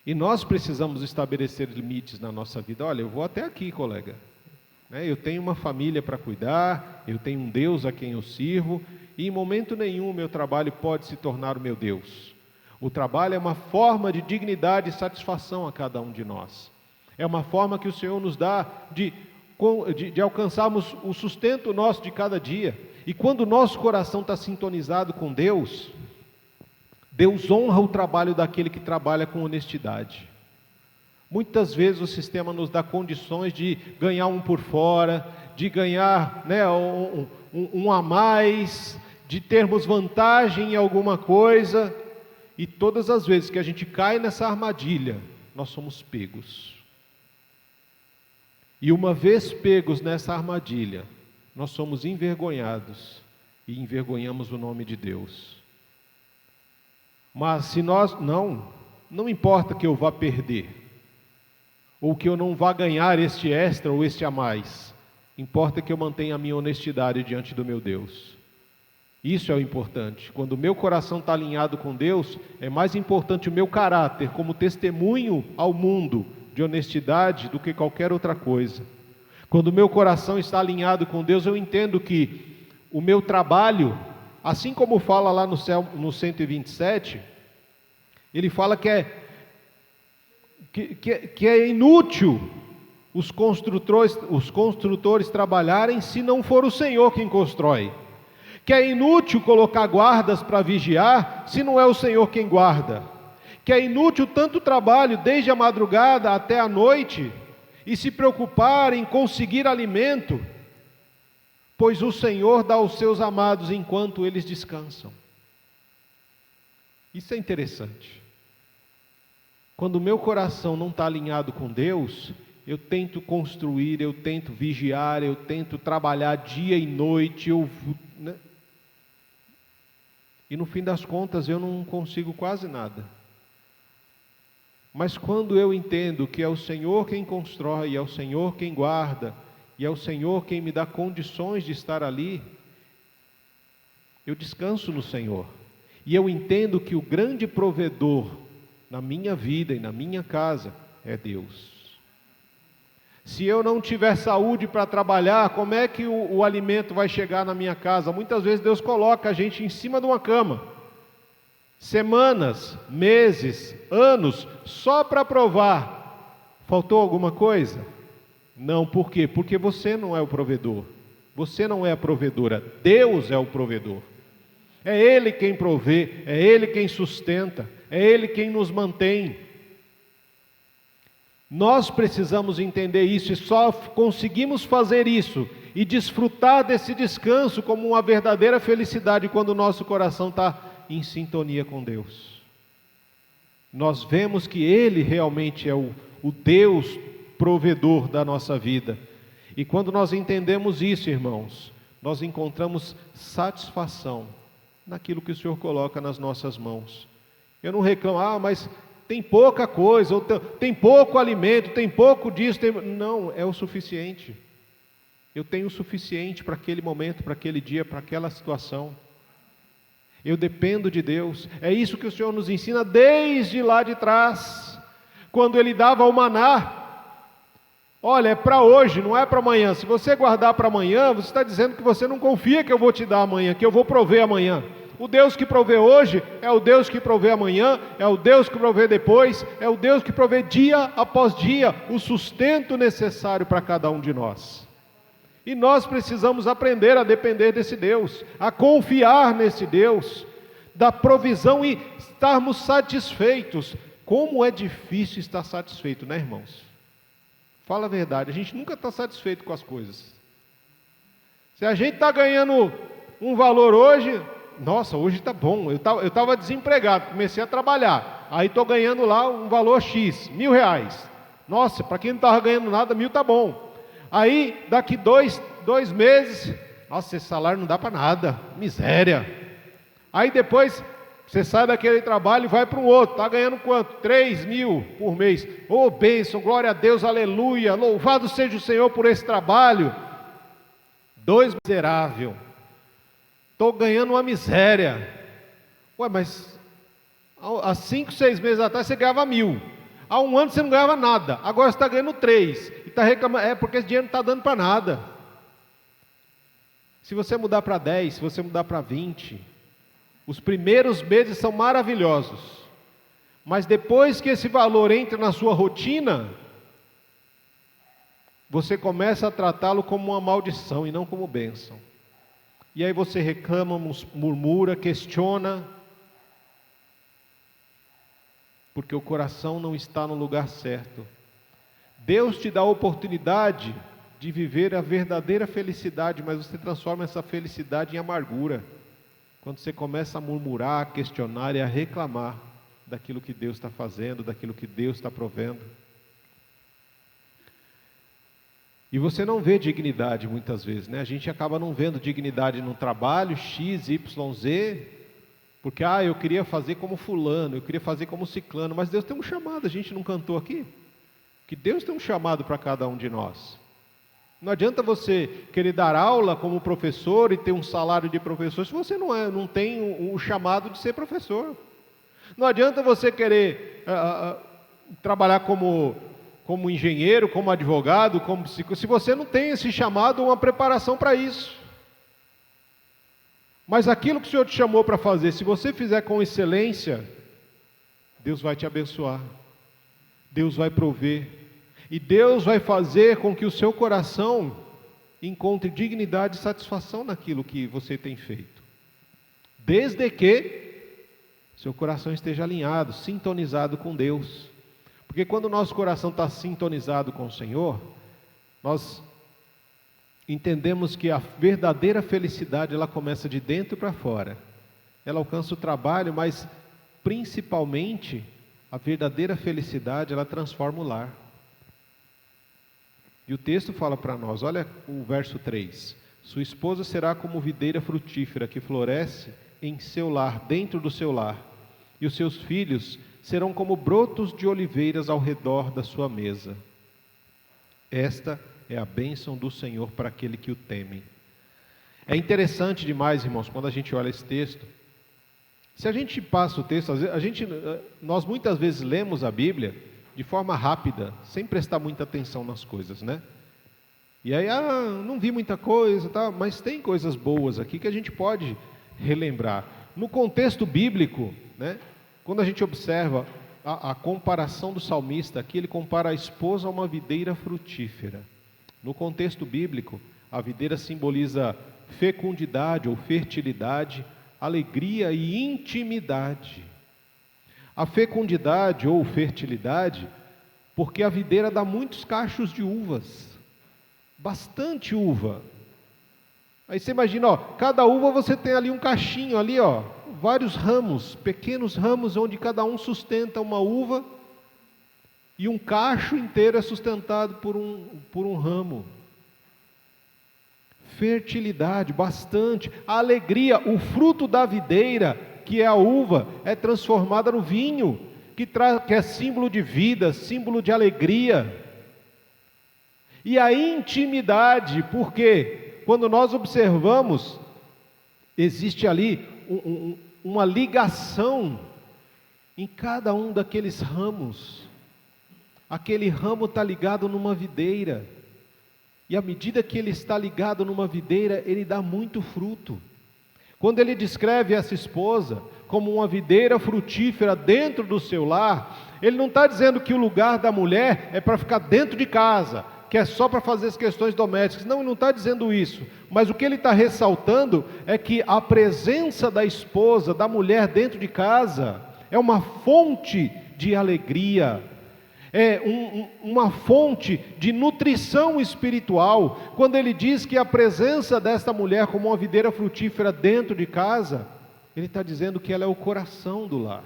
E nós precisamos estabelecer limites na nossa vida. Olha, eu vou até aqui, colega. Eu tenho uma família para cuidar, eu tenho um Deus a quem eu sirvo, e em momento nenhum o meu trabalho pode se tornar o meu Deus. O trabalho é uma forma de dignidade e satisfação a cada um de nós. É uma forma que o Senhor nos dá de alcançarmos o sustento nosso de cada dia. E quando o nosso coração está sintonizado com Deus Deus honra o trabalho daquele que trabalha com honestidade. Muitas vezes o sistema nos dá condições de ganhar um por fora, de ganhar, né, um a mais, de termos vantagem em alguma coisa, e todas as vezes que a gente cai nessa armadilha, nós somos pegos. E uma vez pegos nessa armadilha, nós somos envergonhados e envergonhamos o nome de Deus. Mas se nós, não importa que eu vá perder, ou que eu não vá ganhar este extra ou este a mais, importa que eu mantenha a minha honestidade diante do meu Deus. Isso é o importante. Quando o meu coração está alinhado com Deus, é mais importante o meu caráter como testemunho ao mundo de honestidade do que qualquer outra coisa. Quando o meu coração está alinhado com Deus, eu entendo que o meu trabalho, assim como fala lá no 127, ele fala que é inútil os construtores trabalharem se não for o Senhor quem constrói. Que é inútil colocar guardas para vigiar se não é o Senhor quem guarda. Que é inútil tanto trabalho desde a madrugada até a noite e se preocupar em conseguir alimento, pois o Senhor dá aos seus amados enquanto eles descansam. Isso é interessante. Quando o meu coração não está alinhado com Deus, eu tento construir, eu tento vigiar, eu tento trabalhar dia e noite, e no fim das contas eu não consigo quase nada. Mas quando eu entendo que é o Senhor quem constrói, é o Senhor quem guarda, e é o Senhor quem me dá condições de estar ali, eu descanso no Senhor. E eu entendo que o grande provedor na minha vida e na minha casa é Deus. Se eu não tiver saúde para trabalhar, como é que o alimento vai chegar na minha casa? Muitas vezes Deus coloca a gente em cima de uma cama, semanas, meses, anos, só para provar. Faltou alguma coisa? Não, por quê? Porque você não é o provedor, você não é a provedora, Deus é o provedor. É Ele quem provê, é Ele quem sustenta, é Ele quem nos mantém. Nós precisamos entender isso, e só conseguimos fazer isso e desfrutar desse descanso como uma verdadeira felicidade quando o nosso coração está em sintonia com Deus. Nós vemos que Ele realmente é o Deus provedor da nossa vida, e quando nós entendemos isso, irmãos, nós encontramos satisfação naquilo que o Senhor coloca nas nossas mãos. Eu não reclamo, mas tem pouca coisa, ou tem pouco alimento, tem pouco disso, não, é o suficiente. Eu tenho o suficiente para aquele momento, para aquele dia, para aquela situação. Eu dependo de Deus. É isso que o Senhor nos ensina desde lá de trás, quando Ele dava o maná. Olha, é para hoje, não é para amanhã. Se você guardar para amanhã, você está dizendo que você não confia que eu vou te dar amanhã, que eu vou prover amanhã. O Deus que provê hoje é o Deus que provê amanhã, é o Deus que provê depois, é o Deus que provê dia após dia o sustento necessário para cada um de nós. E nós precisamos aprender a depender desse Deus, a confiar nesse Deus, da provisão e estarmos satisfeitos. Como é difícil estar satisfeito, né, irmãos? Fala a verdade, a gente nunca está satisfeito com as coisas. Se a gente está ganhando um valor hoje, nossa, hoje está bom, eu estava desempregado, comecei a trabalhar, aí estou ganhando lá um valor X, R$1.000. Nossa, para quem não estava ganhando nada, 1.000 está bom. Aí, daqui dois meses, nossa, esse salário não dá para nada, miséria. Aí depois, você sai daquele trabalho e vai para um outro, está ganhando quanto? 3.000 por mês. Oh, bênção, glória a Deus, aleluia, louvado seja o Senhor por esse trabalho. 2 miserável. Estou ganhando uma miséria. Ué, mas há 5, 6 meses atrás você ganhava 1.000. Há um ano você não ganhava nada. Agora você está ganhando 3. E está reclamando. É porque esse dinheiro não está dando para nada. Se você mudar para 10, se você mudar para 20, os primeiros meses são maravilhosos. Mas depois que esse valor entra na sua rotina, você começa a tratá-lo como uma maldição e não como bênção. E aí você reclama, murmura, questiona. porque o coração não está no lugar certo. Deus te dá a oportunidade de viver a verdadeira felicidade, mas você transforma essa felicidade em amargura, quando você começa a murmurar, a questionar e a reclamar daquilo que Deus está fazendo, daquilo que Deus está provendo. E você não vê dignidade muitas vezes, né? A gente acaba não vendo dignidade no trabalho, X, Y, Z, porque eu queria fazer como fulano, eu queria fazer como ciclano, mas Deus tem um chamado, a gente não cantou aqui? Que Deus tem um chamado para cada um de nós. Não adianta você querer dar aula como professor e ter um salário de professor se você não tem o chamado de ser professor. Não adianta você querer trabalhar como engenheiro, como advogado, como psicólogo, se você não tem esse chamado, uma preparação para isso. Mas aquilo que o Senhor te chamou para fazer, se você fizer com excelência, Deus vai te abençoar, Deus vai prover, e Deus vai fazer com que o seu coração encontre dignidade e satisfação naquilo que você tem feito, desde que seu coração esteja alinhado, sintonizado com Deus. Porque quando o nosso coração está sintonizado com o Senhor, nós entendemos que a verdadeira felicidade, ela começa de dentro para fora. Ela alcança o trabalho, mas principalmente a verdadeira felicidade, ela transforma o lar. E o texto fala para nós, olha o verso 3: sua esposa será como videira frutífera que floresce em seu lar, dentro do seu lar, e os seus filhos serão como brotos de oliveiras ao redor da sua mesa. Esta é a bênção do Senhor para aquele que o teme. É interessante demais, irmãos, quando a gente olha esse texto. Se a gente passa o texto, nós muitas vezes lemos a Bíblia de forma rápida, sem prestar muita atenção nas coisas, né? E aí, não vi muita coisa, tá? Mas tem coisas boas aqui que a gente pode relembrar. No contexto bíblico, né? Quando a gente observa a comparação do salmista aqui, ele compara a esposa a uma videira frutífera. No contexto bíblico, a videira simboliza fecundidade ou fertilidade, alegria e intimidade. A fecundidade ou fertilidade, porque a videira dá muitos cachos de uvas, bastante uva. Aí você imagina, cada uva você tem ali um cachinho ali, vários ramos, pequenos ramos, onde cada um sustenta uma uva, e um cacho inteiro é sustentado por um ramo. Fertilidade, bastante. A alegria, o fruto da videira, que é a uva, é transformada no vinho, que é símbolo de vida, símbolo de alegria. E a intimidade, porque quando nós observamos, existe ali uma ligação em cada um daqueles ramos. Aquele ramo está ligado numa videira, e à medida que ele está ligado numa videira, ele dá muito fruto. Quando ele descreve essa esposa como uma videira frutífera dentro do seu lar, ele não está dizendo que o lugar da mulher é para ficar dentro de casa, que é só para fazer as questões domésticas. Não, ele não está dizendo isso. Mas o que ele está ressaltando é que a presença da esposa, da mulher dentro de casa, é uma fonte de alegria, é uma fonte de nutrição espiritual. Quando ele diz que a presença desta mulher como uma videira frutífera dentro de casa, ele está dizendo que ela é o coração do lar.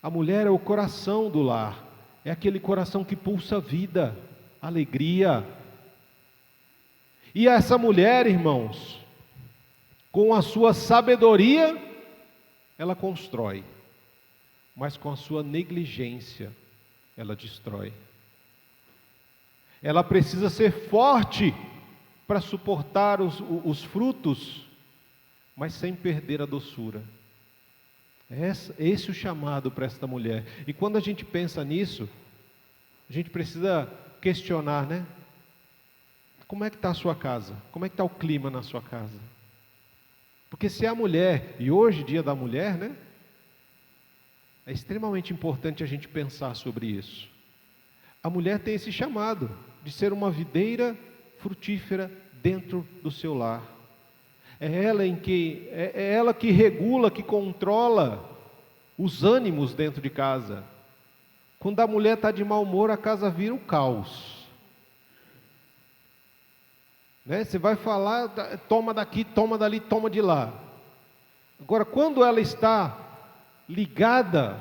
A mulher é o coração do lar, é aquele coração que pulsa vida, alegria. E essa mulher, irmãos, com a sua sabedoria, ela constrói, mas com a sua negligência, ela destrói. Ela precisa ser forte para suportar os frutos, mas sem perder a doçura. Esse é o chamado para esta mulher. E quando a gente pensa nisso, a gente precisa questionar, né? Como é que está a sua casa? Como é que está o clima na sua casa? Porque se a mulher, e hoje dia da mulher, né? É extremamente importante a gente pensar sobre isso. A mulher tem esse chamado de ser uma videira frutífera dentro do seu lar. É ela que regula, que controla os ânimos dentro de casa. Quando a mulher está de mau humor, a casa vira um caos. Né? Você vai falar, toma daqui, toma dali, toma de lá. Agora, quando ela está ligada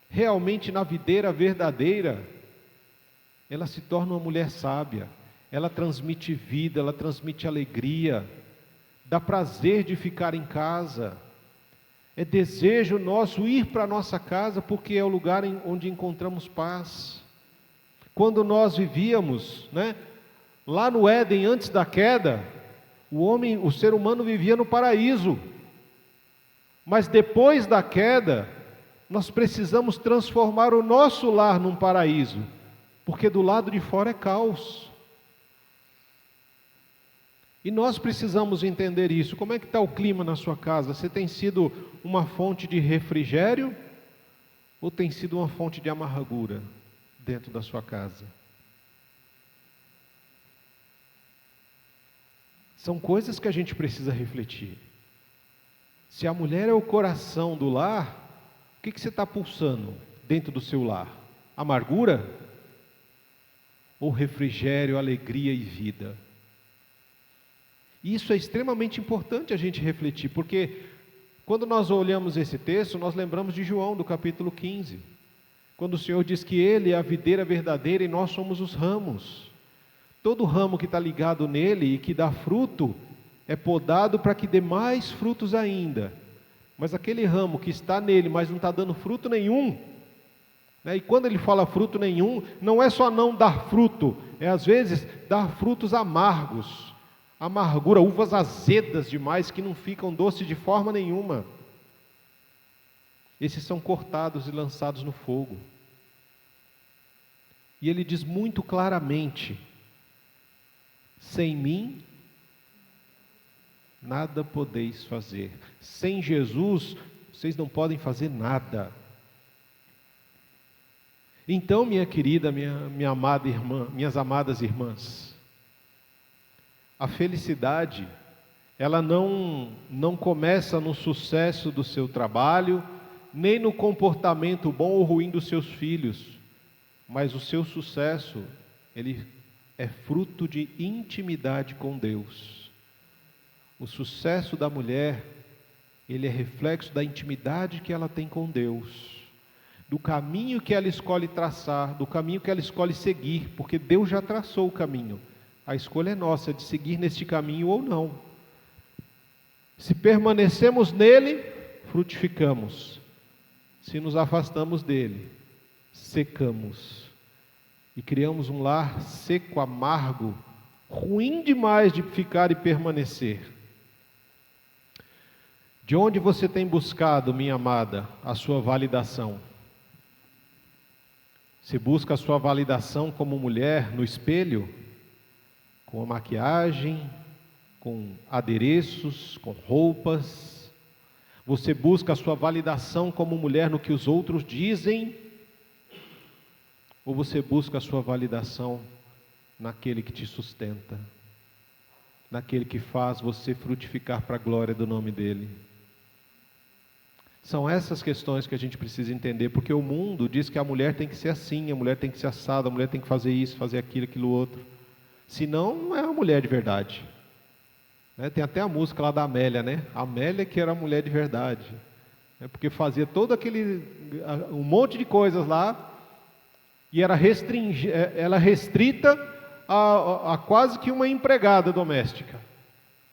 realmente na videira verdadeira, ela se torna uma mulher sábia. Ela transmite vida, ela transmite alegria, dá prazer de ficar em casa. É desejo nosso ir para a nossa casa, porque é o lugar onde encontramos paz. Quando nós vivíamos, né, lá no Éden, antes da queda, o ser humano vivia no paraíso. Mas depois da queda, nós precisamos transformar o nosso lar num paraíso, porque do lado de fora é caos. E nós precisamos entender isso. Como é que está o clima na sua casa? Você tem sido uma fonte de refrigério ou tem sido uma fonte de amargura dentro da sua casa? São coisas que a gente precisa refletir. Se a mulher é o coração do lar, o que você está pulsando dentro do seu lar? Amargura? Ou refrigério, alegria e vida? Isso é extremamente importante a gente refletir, porque quando nós olhamos esse texto, nós lembramos de João, do capítulo 15, quando o Senhor diz que Ele é a videira verdadeira e nós somos os ramos. Todo ramo que está ligado nele e que dá fruto, é podado para que dê mais frutos ainda. Mas aquele ramo que está nele, mas não está dando fruto nenhum, né? E quando ele fala fruto nenhum, não é só não dar fruto, é às vezes dar frutos amargos. Amargura, uvas azedas demais que não ficam doces de forma nenhuma. Esses são cortados e lançados no fogo. E ele diz muito claramente: sem mim, nada podeis fazer. Sem Jesus, vocês não podem fazer nada. Então, minha querida, minha amada irmã, minhas amadas irmãs, a felicidade, ela não começa no sucesso do seu trabalho, nem no comportamento bom ou ruim dos seus filhos, mas o seu sucesso, ele é fruto de intimidade com Deus. O sucesso da mulher, ele é reflexo da intimidade que ela tem com Deus, do caminho que ela escolhe traçar, do caminho que ela escolhe seguir, porque Deus já traçou o caminho. A escolha é nossa de seguir neste caminho ou não. Se permanecemos nele, frutificamos. Se nos afastamos dele, secamos. E criamos um lar seco, amargo, ruim demais de ficar e permanecer. De onde você tem buscado, minha amada, a sua validação? Você busca a sua validação como mulher no espelho? Com a maquiagem, com adereços, com roupas? Você busca a sua validação como mulher no que os outros dizem? Ou você busca a sua validação naquele que te sustenta, naquele que faz você frutificar para a glória do nome dele? São essas questões que a gente precisa entender, porque o mundo diz que a mulher tem que ser assim, a mulher tem que ser assada, a mulher tem que fazer isso, fazer aquilo, aquilo outro. Senão, não é uma mulher de verdade. Né? Tem até a música lá da Amélia, né? A Amélia que era a mulher de verdade. Porque fazia todo um monte de coisas lá, e era restrita a quase que uma empregada doméstica.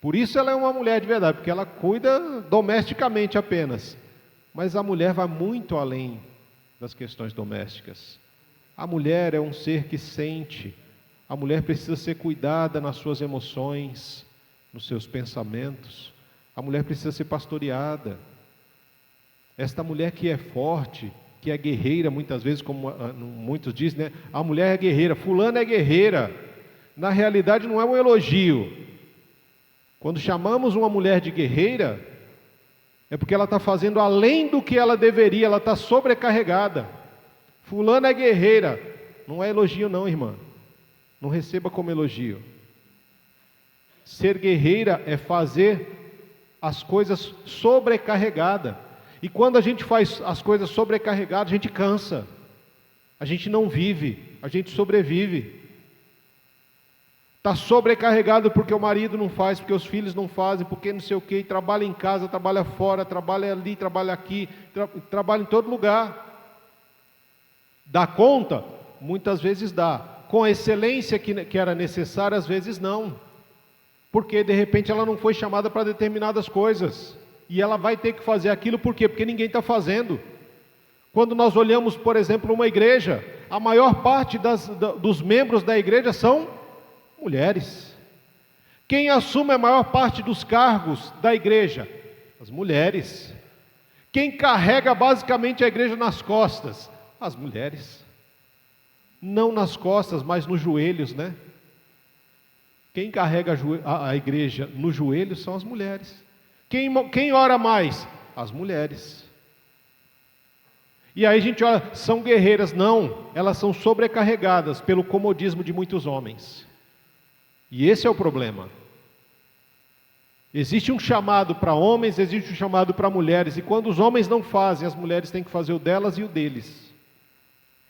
Por isso ela é uma mulher de verdade, porque ela cuida domesticamente apenas. Mas a mulher vai muito além das questões domésticas. A mulher é um ser que sente. A mulher precisa ser cuidada nas suas emoções, nos seus pensamentos. A mulher precisa ser pastoreada. Esta mulher que é forte, que é guerreira, muitas vezes, como muitos dizem, né? A mulher é guerreira, fulana é guerreira. Na realidade não é um elogio. Quando chamamos uma mulher de guerreira, é porque ela está fazendo além do que ela deveria, ela está sobrecarregada. Fulana é guerreira, não é elogio não, irmã. Não receba como elogio. Ser guerreira é fazer as coisas sobrecarregada. E quando a gente faz as coisas sobrecarregadas, a gente cansa. A gente não vive, a gente sobrevive. Está sobrecarregado porque o marido não faz, porque os filhos não fazem, porque não sei o quê, trabalha em casa, trabalha fora, trabalha ali, trabalha aqui, trabalha em todo lugar. Dá conta? Muitas vezes dá. Com a excelência que era necessária, às vezes não. Porque de repente ela não foi chamada para determinadas coisas. E ela vai ter que fazer aquilo, por quê? Porque ninguém está fazendo. Quando nós olhamos, por exemplo, uma igreja, a maior parte dos membros da igreja são mulheres. Quem assume a maior parte dos cargos da igreja? As mulheres. Quem carrega basicamente a igreja nas costas? As mulheres. Não nas costas, mas nos joelhos, né? Quem carrega a igreja nos joelhos são as mulheres. Quem ora mais? As mulheres. E aí a gente olha, são guerreiras? Não, elas são sobrecarregadas pelo comodismo de muitos homens. E esse é o problema. Existe um chamado para homens, existe um chamado para mulheres, e quando os homens não fazem, as mulheres têm que fazer o delas e o deles.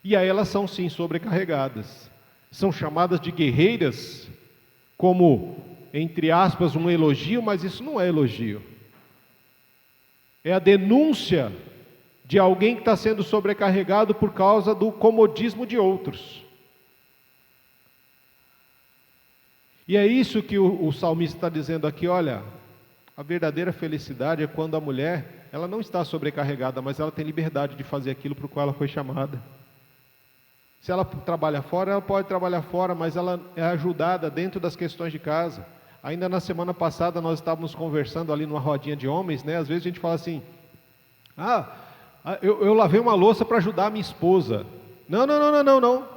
E aí elas são sim sobrecarregadas. São chamadas de guerreiras, como, entre aspas, um elogio, mas isso não é elogio. É a denúncia de alguém que está sendo sobrecarregado por causa do comodismo de outros. E é isso que o salmista está dizendo aqui, olha, a verdadeira felicidade é quando a mulher, ela não está sobrecarregada, mas ela tem liberdade de fazer aquilo para o qual ela foi chamada. Se ela trabalha fora, ela pode trabalhar fora, mas ela é ajudada dentro das questões de casa. Ainda na semana passada nós estávamos conversando ali numa rodinha de homens, né? Às vezes a gente fala assim, eu lavei uma louça para ajudar a minha esposa. Não,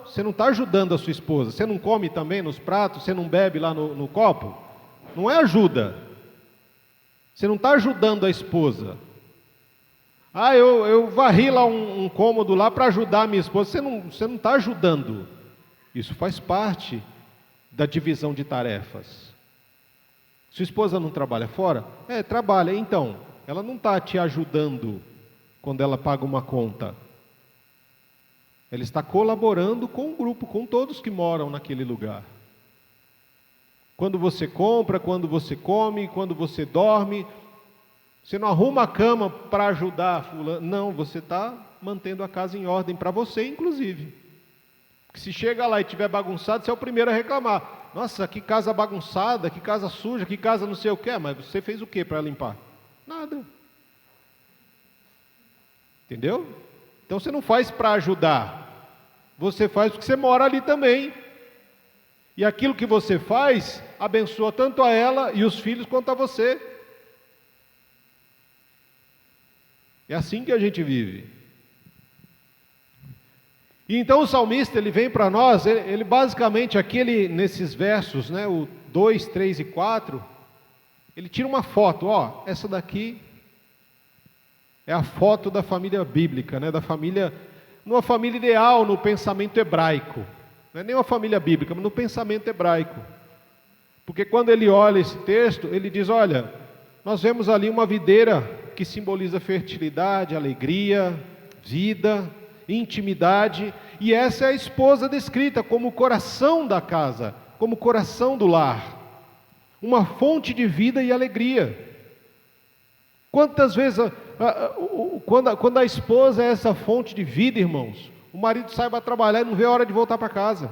você não está ajudando a sua esposa. Você não come também nos pratos, você não bebe lá no copo? Não é ajuda. Você não está ajudando a esposa. Eu varri lá um cômodo lá para ajudar a minha esposa. Você não está ajudando. Isso faz parte da divisão de tarefas. Sua esposa não trabalha fora? Trabalha. Então, ela não está te ajudando quando ela paga uma conta. Ela está colaborando com o grupo, com todos que moram naquele lugar. Quando você compra, quando você come, quando você dorme, você não arruma a cama para ajudar fulano. Não, você está mantendo a casa em ordem para você, inclusive. Porque se chega lá e estiver bagunçado, você é o primeiro a reclamar. Nossa, que casa bagunçada, que casa suja, que casa não sei o quê. Mas você fez o que para limpar? Nada. Entendeu? Então você não faz para ajudar. Você faz porque você mora ali também. E aquilo que você faz, abençoa tanto a ela e os filhos quanto a você. É assim que a gente vive. E então o salmista, ele vem para nós, ele basicamente aqui, nesses versos, né, o 2, 3 e 4, ele tira uma foto, essa daqui é a foto da família bíblica, né, da família, numa família ideal no pensamento hebraico. Não é nem uma família bíblica, mas no pensamento hebraico. Porque quando ele olha esse texto, ele diz, olha, nós vemos ali uma videira que simboliza fertilidade, alegria, vida, intimidade, e essa é a esposa descrita como o coração da casa, como o coração do lar, uma fonte de vida e alegria. Quantas vezes, quando a esposa é essa fonte de vida, irmãos, o marido sai para trabalhar e não vê a hora de voltar para casa.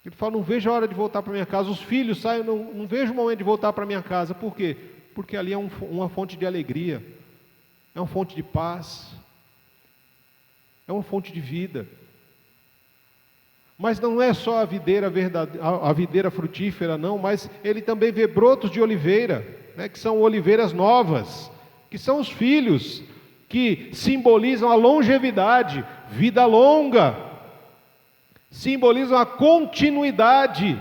Ele fala, não vejo a hora de voltar para minha casa. Os filhos saem, não vejo o momento de voltar para minha casa. Por quê? Porque ali é uma fonte de alegria, é uma fonte de paz, é uma fonte de vida. Mas não é só a videira frutífera, não, mas ele também vê brotos de oliveira, né, que são oliveiras novas, que são os filhos, que simbolizam a longevidade, vida longa, simbolizam a continuidade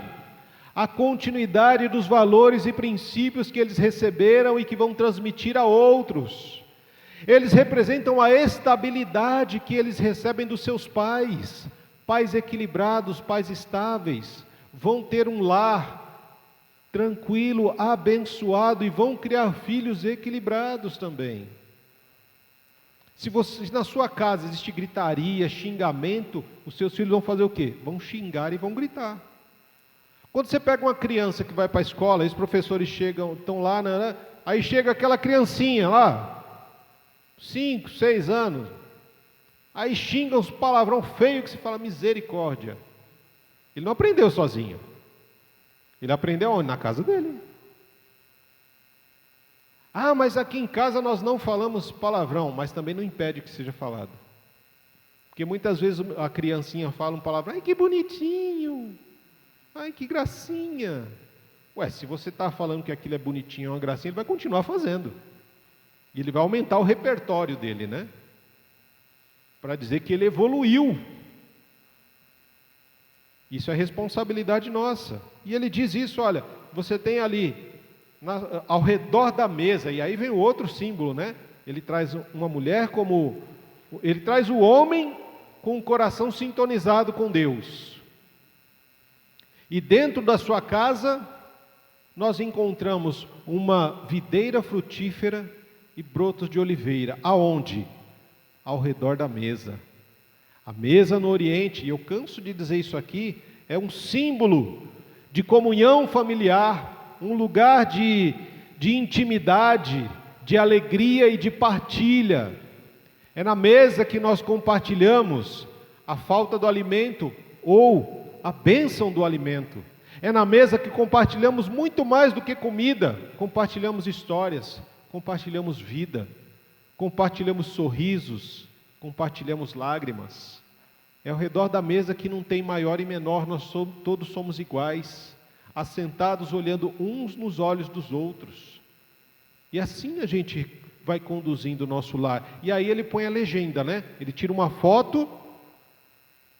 dos valores e princípios que eles receberam e que vão transmitir a outros. Eles representam a estabilidade que eles recebem dos seus pais. Pais equilibrados, pais estáveis, vão ter um lar tranquilo, abençoado, e vão criar filhos equilibrados também. Se na sua casa existe gritaria, xingamento, os seus filhos vão fazer o quê? Vão xingar e vão gritar. Quando você pega uma criança que vai para a escola, os professores chegam, estão lá, né? Aí chega aquela criancinha lá, 5, 6 anos, aí xinga uns palavrão feio que se fala misericórdia. Ele não aprendeu sozinho. Ele aprendeu onde? Na casa dele. Ah, mas aqui em casa nós não falamos palavrão, mas também não impede que seja falado. Porque muitas vezes a criancinha fala um palavrão, ai que bonitinho, ai que gracinha. Ué, se você está falando que aquilo é bonitinho, é uma gracinha, ele vai continuar fazendo. E ele vai aumentar o repertório dele, né? Para dizer que ele evoluiu. Isso é responsabilidade nossa. E ele diz isso, olha, você tem ali, ao redor da mesa, e aí vem o outro símbolo, né? Ele traz uma mulher como... Ele traz o homem com o coração sintonizado com Deus. E dentro da sua casa, nós encontramos uma videira frutífera e brotos de oliveira. Aonde? Ao redor da mesa. A mesa no Oriente, e eu canso de dizer isso aqui, é um símbolo de comunhão familiar, um lugar de intimidade, de alegria e de partilha. É na mesa que nós compartilhamos a falta do alimento ou a bênção do alimento. É na mesa que compartilhamos muito mais do que comida, compartilhamos histórias, compartilhamos vida, compartilhamos sorrisos, compartilhamos lágrimas. É ao redor da mesa que não tem maior e menor, todos somos iguais, assentados olhando uns nos olhos dos outros. E assim a gente vai conduzindo o nosso lar. E aí ele põe a legenda, né? Ele tira uma foto,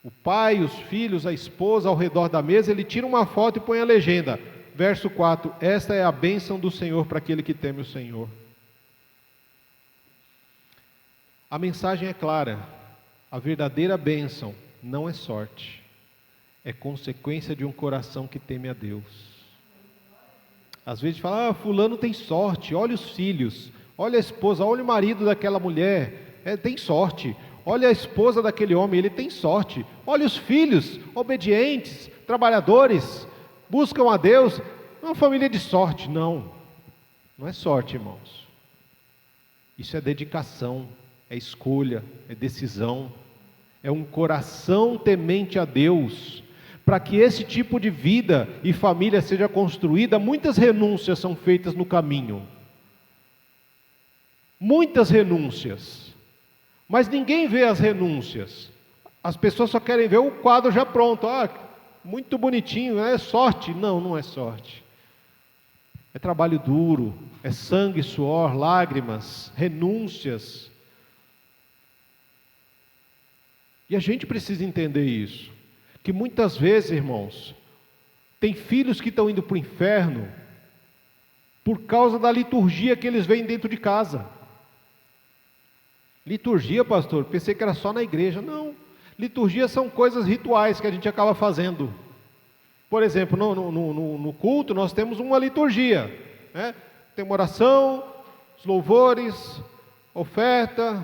o pai, os filhos, a esposa ao redor da mesa, ele tira uma foto e põe a legenda. Verso 4, esta é a bênção do Senhor para aquele que teme o Senhor. A mensagem é clara. A verdadeira bênção não é sorte, é consequência de um coração que teme a Deus. Às vezes fala, fulano tem sorte, olha os filhos, olha a esposa, olha o marido daquela mulher, tem sorte. Olha a esposa daquele homem, ele tem sorte. Olha os filhos, obedientes, trabalhadores, buscam a Deus. É uma família de sorte. Não, não é sorte, irmãos. Isso é dedicação, é escolha, é decisão. É um coração temente a Deus. Para que esse tipo de vida e família seja construída, muitas renúncias são feitas no caminho. Muitas renúncias. Mas ninguém vê as renúncias. As pessoas só querem ver o quadro já pronto. Muito bonitinho, é sorte. Não, não é sorte. É trabalho duro, é sangue, suor, lágrimas, renúncias. E a gente precisa entender isso. Que muitas vezes, irmãos, tem filhos que estão indo para o inferno por causa da liturgia que eles veem dentro de casa. Liturgia, pastor, pensei que era só na igreja. Não, liturgia são coisas rituais que a gente acaba fazendo. Por exemplo, no culto nós temos uma liturgia, né? Tem uma oração, os louvores, oferta,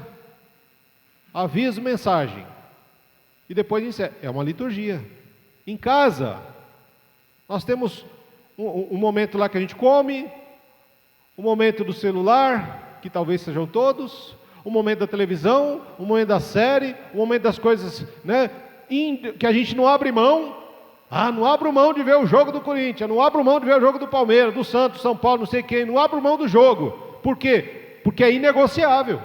aviso, mensagem. E depois encerra. É uma liturgia. Em casa, nós temos um momento lá que a gente come, um momento do celular, que talvez sejam todos, um momento da televisão, um momento da série, um momento das coisas, né, que a gente não abre mão. Não abro mão de ver o jogo do Corinthians, não abro mão de ver o jogo do Palmeiras, do Santos, São Paulo, não sei quem, não abro mão do jogo. Por quê? Porque é inegociável.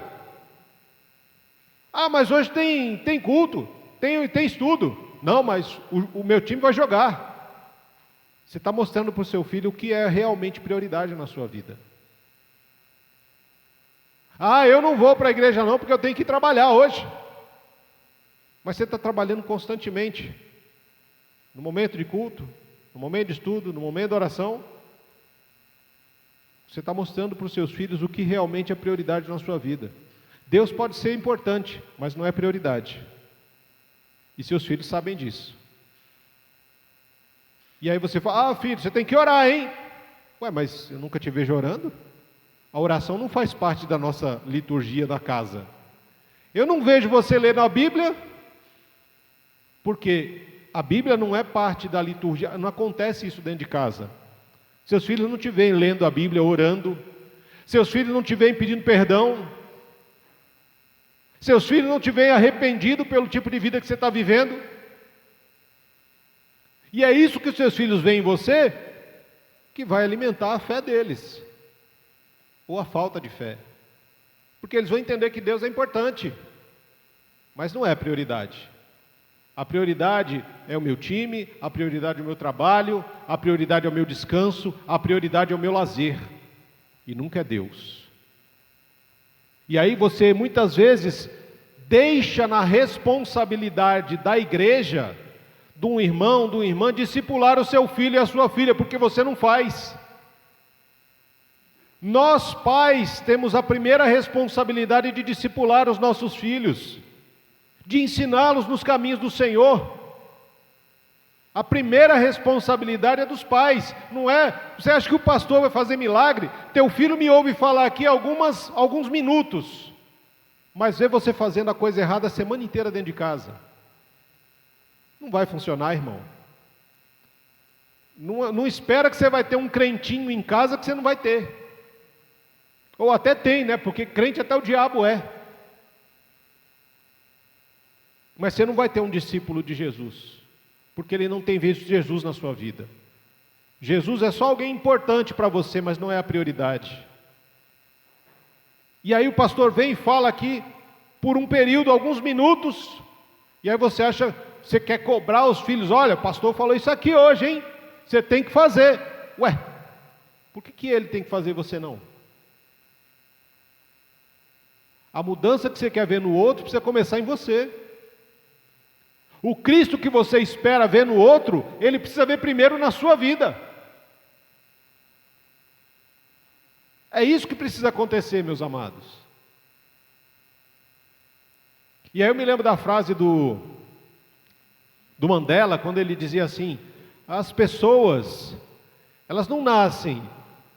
Mas hoje tem culto, tem estudo. Não, mas o meu time vai jogar. Você está mostrando para o seu filho o que é realmente prioridade na sua vida. Eu não vou para a igreja não, porque eu tenho que trabalhar hoje. Mas você está trabalhando constantemente. No momento de culto, no momento de estudo, no momento de oração. Você está mostrando para os seus filhos o que realmente é prioridade na sua vida. Deus pode ser importante, mas não é prioridade. E seus filhos sabem disso. E aí você fala, filho, você tem que orar, hein? Mas eu nunca te vejo orando. A oração não faz parte da nossa liturgia da casa. Eu não vejo você lendo a Bíblia, porque a Bíblia não é parte da liturgia, não acontece isso dentro de casa. Seus filhos não te veem lendo a Bíblia, orando. Seus filhos não te veem pedindo perdão. Seus filhos não te veem arrependido pelo tipo de vida que você está vivendo. E é isso que os seus filhos veem em você, que vai alimentar a fé deles, ou a falta de fé. Porque eles vão entender que Deus é importante, mas não é a prioridade. A prioridade é o meu time, a prioridade é o meu trabalho, a prioridade é o meu descanso, a prioridade é o meu lazer, e nunca é Deus. E aí você muitas vezes deixa na responsabilidade da igreja, de um irmão, de uma irmã, discipular o seu filho e a sua filha, porque você não faz. Nós pais temos a primeira responsabilidade de discipular os nossos filhos, de ensiná-los nos caminhos do Senhor. A primeira responsabilidade é dos pais, não é? Você acha que o pastor vai fazer milagre? Teu filho me ouve falar aqui alguns minutos, mas vê você fazendo a coisa errada a semana inteira dentro de casa. Não vai funcionar, irmão. Não espera que você vai ter um crentinho em casa que você não vai ter. Ou até tem, né? Porque crente até o diabo é. Mas você não vai ter um discípulo de Jesus, porque ele não tem visto Jesus na sua vida. Jesus é só alguém importante para você, mas não é a prioridade. E aí o pastor vem e fala aqui, por um período, alguns minutos, e aí você quer cobrar os filhos, olha, o pastor falou isso aqui hoje, hein? Você tem que fazer. Ué, por que ele tem que fazer e você não? A mudança que você quer ver no outro precisa começar em você. O Cristo que você espera ver no outro, ele precisa ver primeiro na sua vida. É isso que precisa acontecer, meus amados. E aí eu me lembro da frase do Mandela, quando ele dizia assim: as pessoas, elas não nascem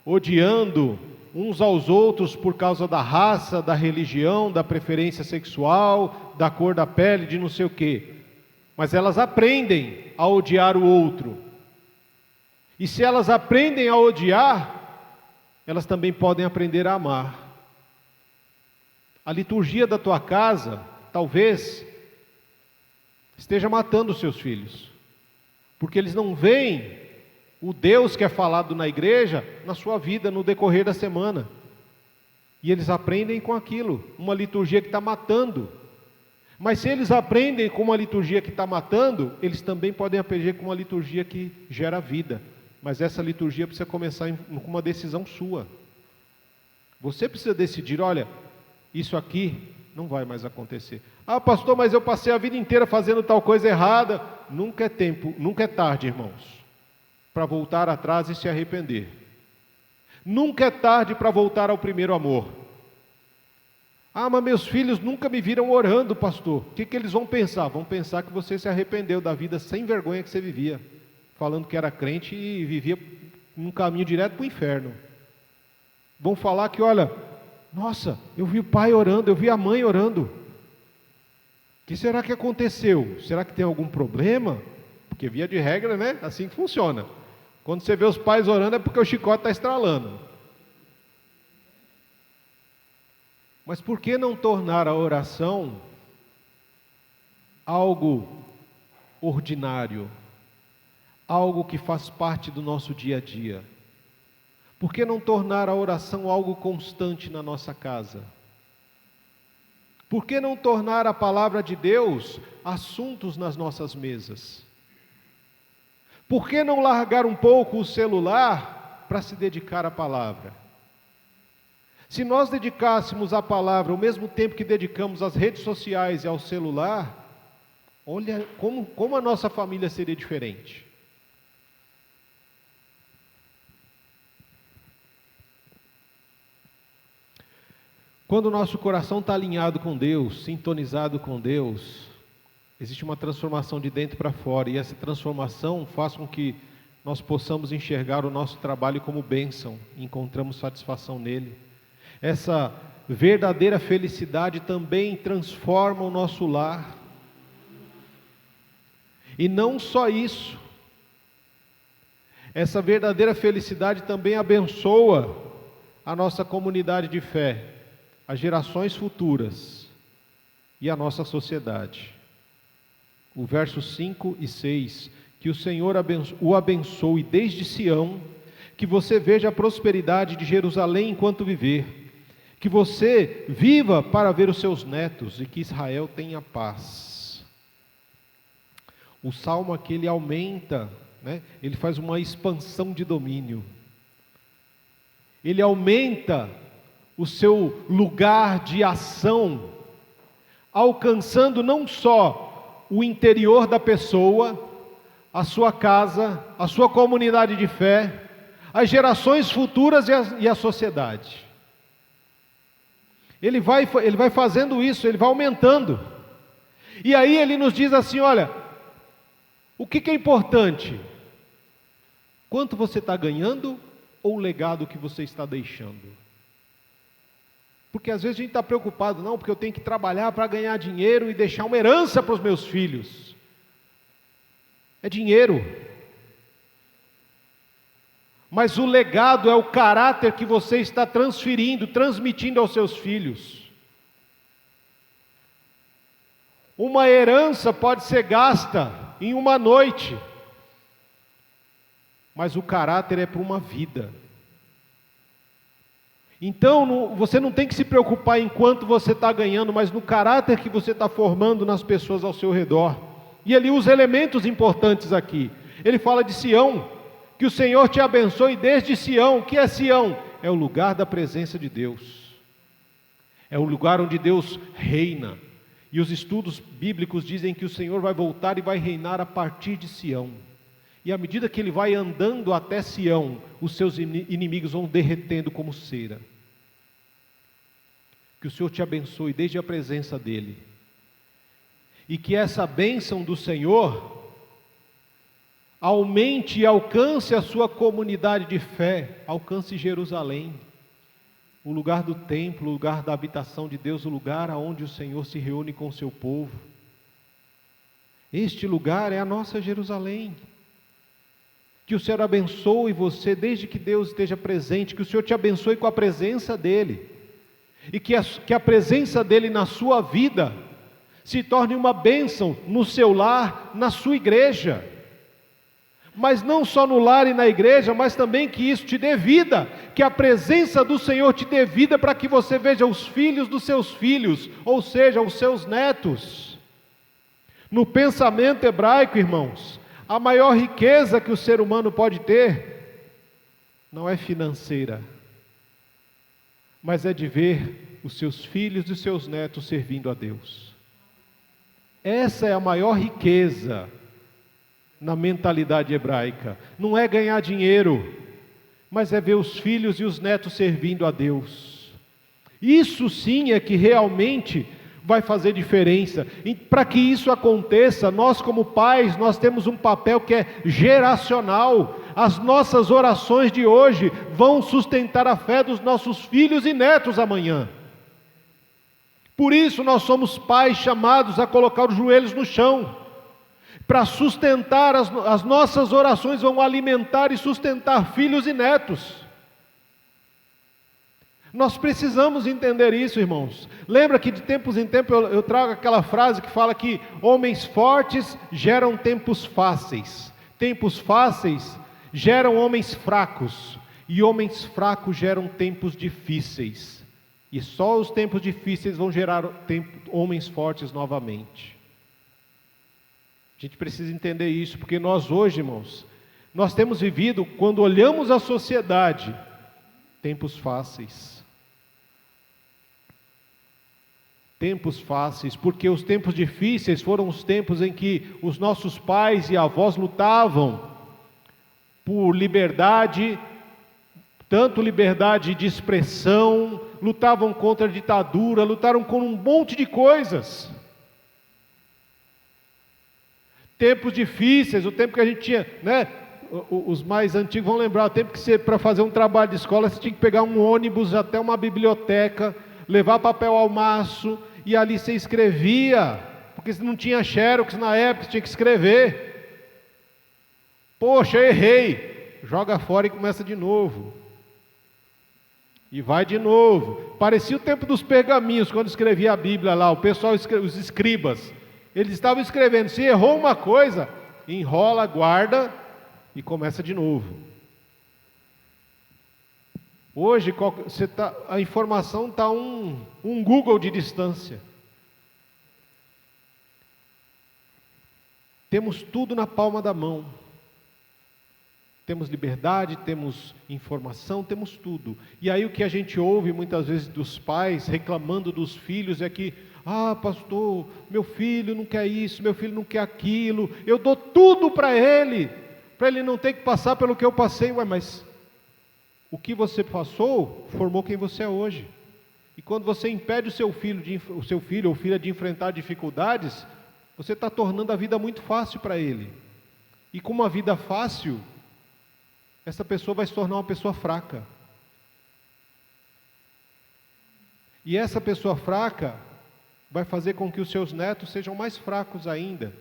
odiando uns aos outros por causa da raça, da religião, da preferência sexual, da cor da pele, de não sei o quê. Mas elas aprendem a odiar o outro. E se elas aprendem a odiar, elas também podem aprender a amar. A liturgia da tua casa, talvez, esteja matando os seus filhos, porque eles não veem o Deus que é falado na igreja, na sua vida, no decorrer da semana. E eles aprendem com aquilo, uma liturgia que está matando. Mas se eles aprendem com uma liturgia que está matando, eles também podem aprender com uma liturgia que gera vida. Mas essa liturgia precisa começar com uma decisão sua. Você precisa decidir, olha, isso aqui não vai mais acontecer. Ah, pastor, mas eu passei a vida inteira fazendo tal coisa errada. Nunca é tempo, nunca é tarde, irmãos, para voltar atrás e se arrepender. Nunca é tarde para voltar ao primeiro amor. Ah, mas meus filhos nunca me viram orando, pastor. O que eles vão pensar? Vão pensar que você se arrependeu da vida sem vergonha que você vivia, falando que era crente e vivia num caminho direto para o inferno. Vão falar que, olha, nossa, eu vi o pai orando, eu vi a mãe orando. O que será que aconteceu? Será que tem algum problema? Porque via de regra, né? Assim que funciona. Quando você vê os pais orando é porque o chicote está estralando. Mas por que não tornar a oração algo ordinário? Algo que faz parte do nosso dia a dia? Por que não tornar a oração algo constante na nossa casa? Por que não tornar a palavra de Deus assuntos nas nossas mesas? Por que não largar um pouco o celular para se dedicar à palavra? Se nós dedicássemos à palavra ao mesmo tempo que dedicamos às redes sociais e ao celular, olha como a nossa família seria diferente. Quando o nosso coração está alinhado com Deus, sintonizado com Deus, existe uma transformação de dentro para fora, e essa transformação faz com que nós possamos enxergar o nosso trabalho como bênção, e encontramos satisfação nele. essa verdadeira felicidade também transforma o nosso lar. E não só isso, essa verdadeira felicidade também abençoa a nossa comunidade de fé, as gerações futuras e a nossa sociedade. O verso 5 e 6, que o Senhor o abençoe desde Sião, que você veja a prosperidade de Jerusalém enquanto viver, que você viva para ver os seus netos e que Israel tenha paz. O salmo aqui ele aumenta, ele faz uma expansão de domínio, ele aumenta o seu lugar de ação, alcançando não só o interior da pessoa, a sua casa, a sua comunidade de fé, as gerações futuras e a sociedade. Ele vai fazendo isso, ele vai aumentando. E aí ele nos diz assim, olha, o que é importante? Quanto você está ganhando ou o legado que você está deixando? Porque às vezes a gente está preocupado, não, porque eu tenho que trabalhar para ganhar dinheiro e deixar uma herança para os meus filhos. É dinheiro. Mas o legado é o caráter que você está transmitindo aos seus filhos. Uma herança pode ser gasta em uma noite, mas o caráter é para uma vida. Então, você não tem que se preocupar em quanto você está ganhando, mas no caráter que você está formando nas pessoas ao seu redor. E ele usa elementos importantes aqui. Ele fala de Sião, que o Senhor te abençoe desde Sião. O que é Sião? É o lugar da presença de Deus. É o lugar onde Deus reina. E os estudos bíblicos dizem que o Senhor vai voltar e vai reinar a partir de Sião. E à medida que ele vai andando até Sião, os seus inimigos vão derretendo como cera. Que o Senhor te abençoe desde a presença dEle. E que essa bênção do Senhor aumente e alcance a sua comunidade de fé, alcance Jerusalém, o lugar do templo, o lugar da habitação de Deus, o lugar aonde o Senhor se reúne com o seu povo. Este lugar é a nossa Jerusalém. Que o Senhor abençoe você desde que Deus esteja presente, que o Senhor te abençoe com a presença dEle. E que a presença dEle na sua vida se torne uma bênção no seu lar, na sua igreja. Mas não só no lar e na igreja, mas também que isso te dê vida, que a presença do Senhor te dê vida para que você veja os filhos dos seus filhos, ou seja, os seus netos. No pensamento hebraico, irmãos, a maior riqueza que o ser humano pode ter não é financeira, mas é de ver os seus filhos e os seus netos servindo a Deus. Essa é a maior riqueza na mentalidade hebraica. Não é ganhar dinheiro, mas é ver os filhos e os netos servindo a Deus. Isso sim é que realmente vai fazer diferença. E para que isso aconteça, nós como pais, nós temos um papel que é geracional. As nossas orações de hoje vão sustentar a fé dos nossos filhos e netos amanhã. Por isso nós somos pais chamados a colocar os joelhos no chão, para sustentar as nossas orações, vão alimentar e sustentar filhos e netos. Nós precisamos entender isso, irmãos. Lembra que de tempos em tempos eu trago aquela frase que fala que homens fortes geram tempos fáceis. Tempos fáceis geram homens fracos. E homens fracos geram tempos difíceis. E só os tempos difíceis vão gerar homens fortes novamente. A gente precisa entender isso, porque nós hoje, irmãos, nós temos vivido, quando olhamos a sociedade, tempos fáceis. Tempos fáceis, porque os tempos difíceis foram os tempos em que os nossos pais e avós lutavam por liberdade, tanto liberdade de expressão, lutavam contra a ditadura, lutaram com um monte de coisas. Tempos difíceis, o tempo que a gente tinha, os mais antigos vão lembrar o tempo que você, para fazer um trabalho de escola, você tinha que pegar um ônibus até uma biblioteca, levar papel ao maço, e ali você escrevia, porque você não tinha xerox na época, você tinha que escrever. Poxa, errei. Joga fora e começa de novo. E vai de novo. Parecia o tempo dos pergaminhos, quando escrevia a Bíblia lá, o pessoal, os escribas, eles estavam escrevendo, se errou uma coisa, enrola, guarda e começa de novo. Hoje a informação está um Google de distância. Temos tudo na palma da mão. Temos liberdade, temos informação, temos tudo. E aí o que a gente ouve muitas vezes dos pais reclamando dos filhos é que: ah, pastor, meu filho não quer isso, meu filho não quer aquilo, eu dou tudo para ele não ter que passar pelo que eu passei. Ué, mas o que você passou formou quem você é hoje. E quando você impede o seu filho ou filha de enfrentar dificuldades, você está tornando a vida muito fácil para ele. E com uma vida fácil, essa pessoa vai se tornar uma pessoa fraca. E essa pessoa fraca vai fazer com que os seus netos sejam mais fracos ainda.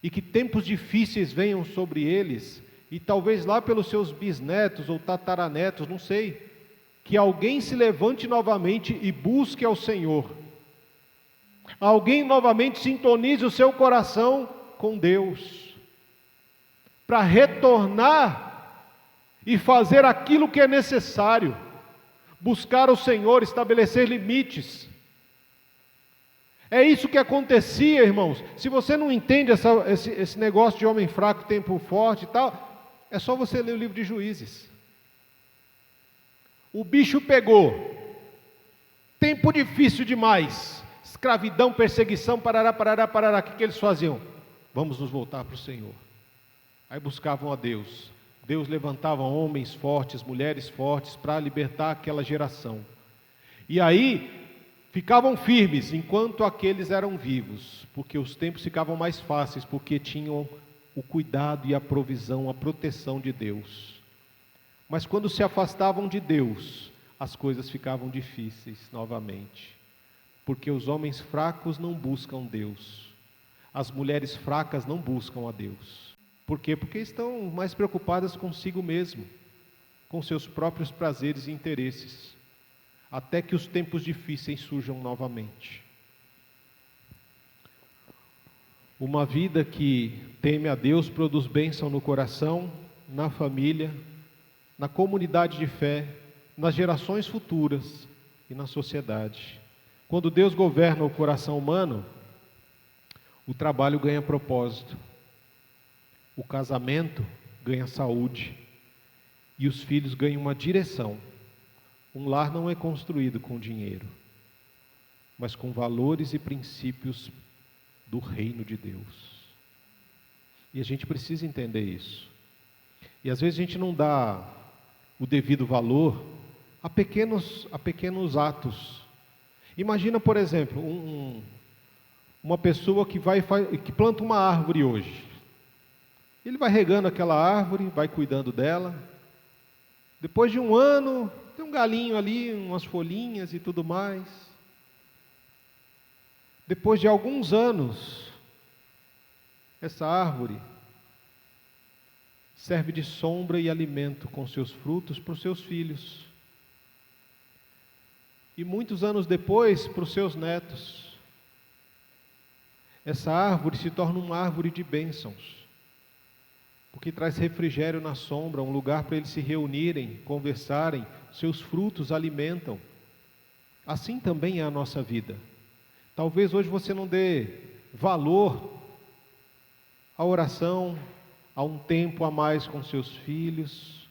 E que tempos difíceis venham sobre eles, e talvez lá pelos seus bisnetos ou tataranetos, não sei, que alguém se levante novamente e busque ao Senhor. Alguém novamente sintonize o seu coração com Deus, para retornar e fazer aquilo que é necessário, buscar o Senhor, estabelecer limites. É isso que acontecia, irmãos. Se você não entende esse negócio de homem fraco, tempo forte e tal, é só você ler o livro de Juízes. O bicho pegou, tempo difícil demais, escravidão, perseguição, parará, o que eles faziam? Vamos nos voltar para o Senhor. Aí buscavam a Deus. Deus levantava homens fortes, mulheres fortes, para libertar aquela geração. E aí, ficavam firmes, enquanto aqueles eram vivos, porque os tempos ficavam mais fáceis, porque tinham o cuidado e a provisão, a proteção de Deus. Mas quando se afastavam de Deus, as coisas ficavam difíceis novamente, porque os homens fracos não buscam Deus, as mulheres fracas não buscam a Deus. Por quê? Porque estão mais preocupadas consigo mesmo, com seus próprios prazeres e interesses, até que os tempos difíceis surjam novamente. Uma vida que teme a Deus produz bênção no coração, na família, na comunidade de fé, nas gerações futuras e na sociedade. Quando Deus governa o coração humano, o trabalho ganha propósito, o casamento ganha saúde e os filhos ganham uma direção. Um lar não é construído com dinheiro, mas com valores e princípios do reino de Deus. E a gente precisa entender isso. E às vezes a gente não dá o devido valor a pequenos atos. Imagina, por exemplo, uma pessoa que planta uma árvore hoje. Ele vai regando aquela árvore, vai cuidando dela. Depois de um ano, tem um galinho ali, umas folhinhas e tudo mais. Depois de alguns anos, essa árvore serve de sombra e alimento com seus frutos para os seus filhos. E muitos anos depois, para os seus netos. Essa árvore se torna uma árvore de bênçãos, porque traz refrigério na sombra, um lugar para eles se reunirem, conversarem, seus frutos alimentam. Assim também é a nossa vida. Talvez hoje você não dê valor à oração, a um tempo a mais com seus filhos,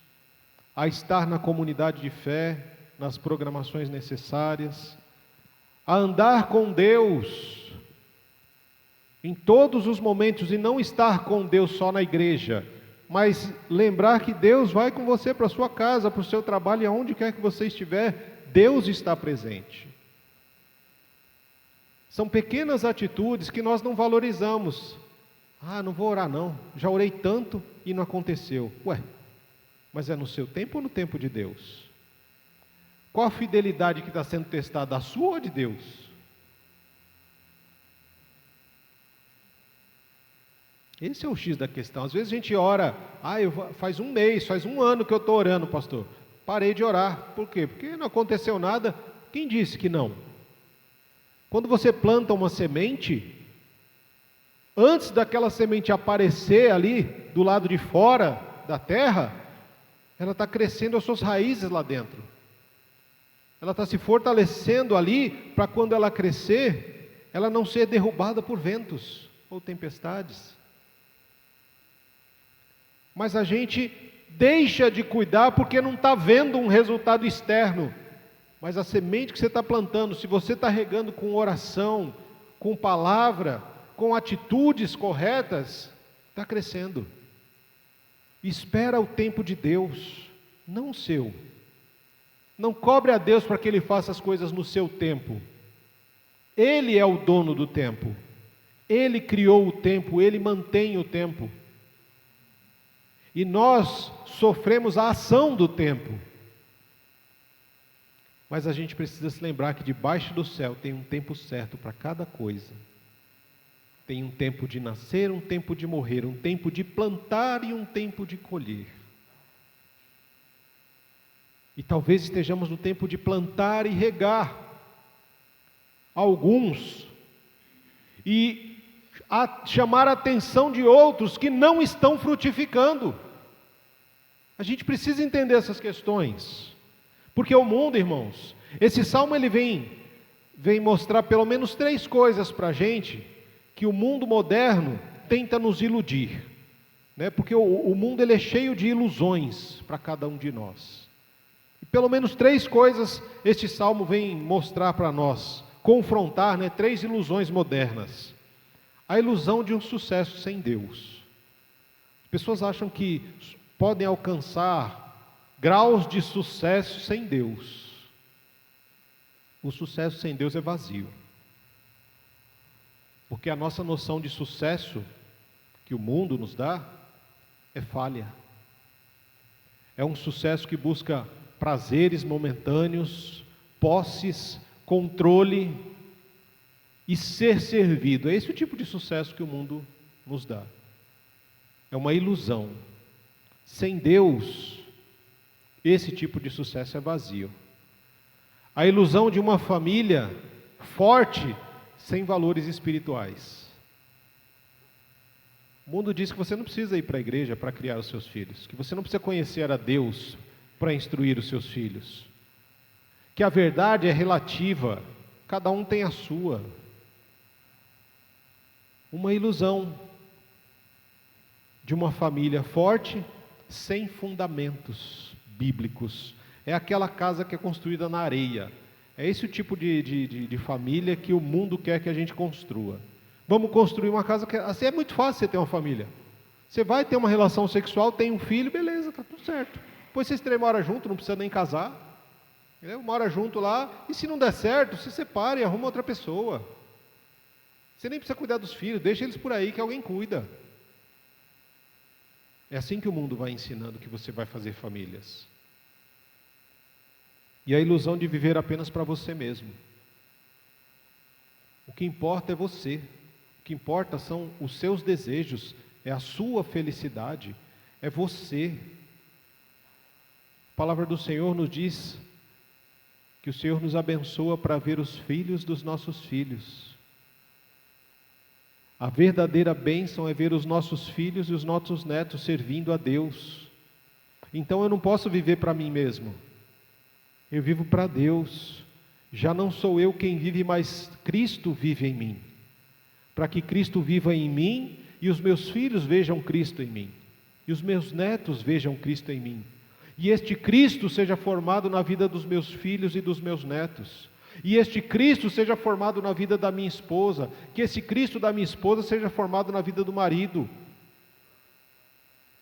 a estar na comunidade de fé, nas programações necessárias, a andar com Deus em todos os momentos, e não estar com Deus só na igreja, mas lembrar que Deus vai com você para a sua casa, para o seu trabalho, e aonde quer que você estiver, Deus está presente. São pequenas atitudes que nós não valorizamos. Ah, não vou orar não, já orei tanto e não aconteceu. Ué, mas é no seu tempo ou no tempo de Deus? Qual a fidelidade que está sendo testada, a sua ou a de Deus? Esse é o X da questão. Às vezes a gente ora, faz um mês, faz um ano que eu estou orando, pastor. Parei de orar. Por quê? Porque não aconteceu nada. Quem disse que não? Quando você planta uma semente, antes daquela semente aparecer ali, do lado de fora da terra, ela está crescendo as suas raízes lá dentro. Ela está se fortalecendo ali, para quando ela crescer, ela não ser derrubada por ventos ou tempestades. Mas a gente deixa de cuidar porque não está vendo um resultado externo. Mas a semente que você está plantando, se você está regando com oração, com palavra, com atitudes corretas, está crescendo. Espera o tempo de Deus, não o seu. Não cobre a Deus para que Ele faça as coisas no seu tempo. Ele é o dono do tempo. Ele criou o tempo, Ele mantém o tempo. E nós sofremos a ação do tempo. Mas a gente precisa se lembrar que debaixo do céu tem um tempo certo para cada coisa. Tem um tempo de nascer, um tempo de morrer, um tempo de plantar e um tempo de colher. E talvez estejamos no tempo de plantar e regar alguns e chamar a atenção de outros que não estão frutificando. A gente precisa entender essas questões, porque o mundo, irmãos, esse salmo ele vem mostrar pelo menos 3 coisas para a gente, que o mundo moderno tenta nos iludir, né? Porque o mundo ele é cheio de ilusões para cada um de nós. E pelo menos 3 coisas este salmo vem mostrar para nós, confrontar, né? 3 ilusões modernas. A ilusão de um sucesso sem Deus. As pessoas acham que podem alcançar graus de sucesso sem Deus. O sucesso sem Deus é vazio. Porque a nossa noção de sucesso que o mundo nos dá é falha. É um sucesso que busca prazeres momentâneos, posses, controle e ser servido. É esse o tipo de sucesso que o mundo nos dá. É uma ilusão. Sem Deus, esse tipo de sucesso é vazio. A ilusão de uma família forte, sem valores espirituais. O mundo diz que você não precisa ir para a igreja para criar os seus filhos, que você não precisa conhecer a Deus para instruir os seus filhos, que a verdade é relativa, cada um tem a sua. Uma ilusão de uma família forte, sem fundamentos bíblicos. É aquela casa que é construída na areia. É esse o tipo de família que o mundo quer que a gente construa. Vamos construir uma casa que... Assim é muito fácil você ter uma família. Você vai ter uma relação sexual, tem um filho, beleza, está tudo certo. Depois vocês 3 moram juntos, não precisa nem casar. Entendeu? Mora junto lá, e se não der certo, se separa e arruma outra pessoa. Você nem precisa cuidar dos filhos, deixa eles por aí que alguém cuida. É assim que o mundo vai ensinando que você vai fazer famílias. E a ilusão de viver apenas para você mesmo. O que importa é você. O que importa são os seus desejos, é a sua felicidade, é você. A palavra do Senhor nos diz que o Senhor nos abençoa para ver os filhos dos nossos filhos. A verdadeira bênção é ver os nossos filhos e os nossos netos servindo a Deus. Então eu não posso viver para mim mesmo. Eu vivo para Deus. Já não sou eu quem vive, mas Cristo vive em mim. Para que Cristo viva em mim e os meus filhos vejam Cristo em mim. E os meus netos vejam Cristo em mim. E este Cristo seja formado na vida dos meus filhos e dos meus netos. E este Cristo seja formado na vida da minha esposa. Que esse Cristo da minha esposa seja formado na vida do marido.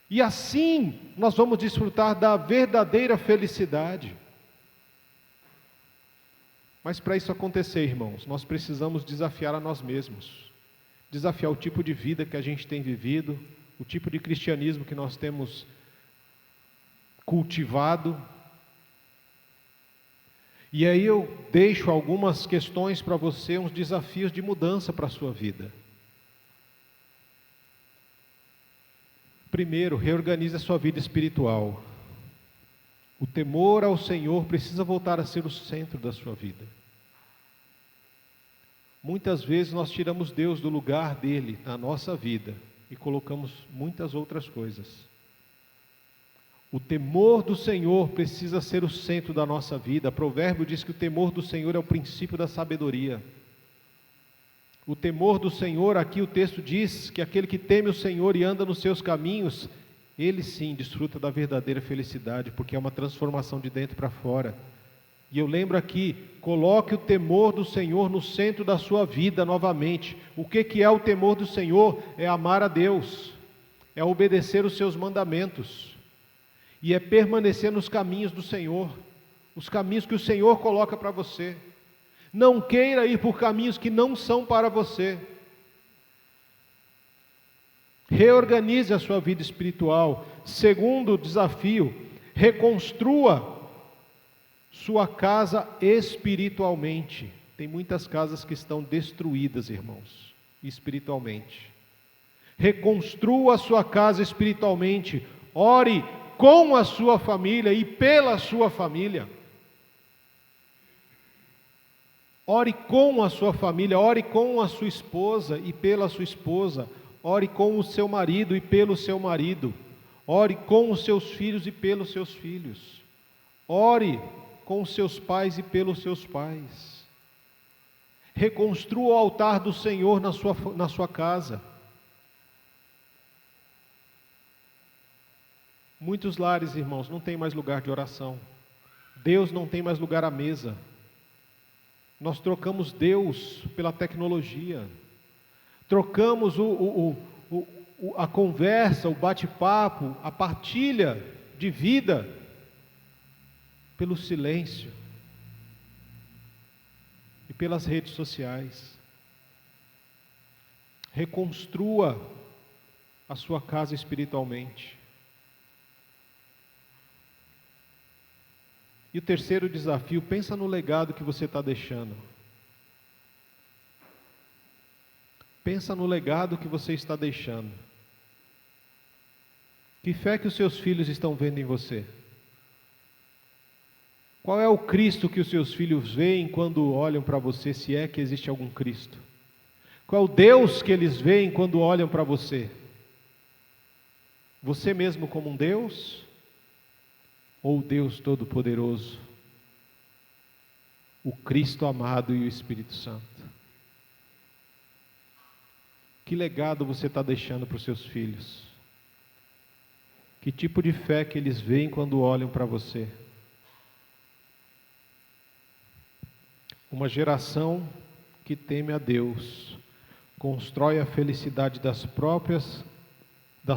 E assim nós vamos desfrutar da verdadeira felicidade. Mas para isso acontecer, irmãos, nós precisamos desafiar a nós mesmos. desafiar o tipo de vida que a gente tem vivido, o tipo de cristianismo que nós temos cultivado. E aí eu deixo algumas questões para você, uns desafios de mudança para a sua vida. Primeiro, reorganize a sua vida espiritual. O temor ao Senhor precisa voltar a ser o centro da sua vida. Muitas vezes nós tiramos Deus do lugar dele na nossa vida e colocamos muitas outras coisas. O temor do Senhor precisa ser o centro da nossa vida. O provérbio diz que o temor do Senhor é o princípio da sabedoria. O temor do Senhor, aqui o texto diz que aquele que teme o Senhor e anda nos seus caminhos, ele sim desfruta da verdadeira felicidade, porque é uma transformação de dentro para fora. E eu lembro aqui, coloque o temor do Senhor no centro da sua vida novamente. O que é o temor do Senhor? É amar a Deus, é obedecer os seus mandamentos, e é permanecer nos caminhos do Senhor, os caminhos que o Senhor coloca para você. Não queira ir por caminhos que não são para você. Reorganize a sua vida espiritual. Segundo desafio, reconstrua sua casa espiritualmente. Tem muitas casas que estão destruídas, irmãos, espiritualmente. Reconstrua a sua casa espiritualmente. Ore com a sua família e pela sua família. Ore com a sua família, ore com a sua esposa e pela sua esposa. Ore com o seu marido e pelo seu marido. Ore com os seus filhos e pelos seus filhos. Ore com os seus pais e pelos seus pais. Reconstrua o altar do Senhor na sua casa. Muitos lares, irmãos, não tem mais lugar de oração. Deus não tem mais lugar à mesa. Nós trocamos Deus pela tecnologia. Trocamos a conversa, o bate-papo, a partilha de vida pelo silêncio e pelas redes sociais. Reconstrua a sua casa espiritualmente. E o terceiro desafio, pensa no legado que você está deixando. Pensa no legado que você está deixando. Que fé que os seus filhos estão vendo em você? Qual é o Cristo que os seus filhos veem quando olham para você, se é que existe algum Cristo? Qual é o Deus que eles veem quando olham para você? Você mesmo como um Deus? Ou o Deus Todo-Poderoso? O Cristo amado e o Espírito Santo? Que legado você está deixando para os seus filhos? Que tipo de fé que eles veem quando olham para você? Uma geração que teme a Deus constrói a felicidade das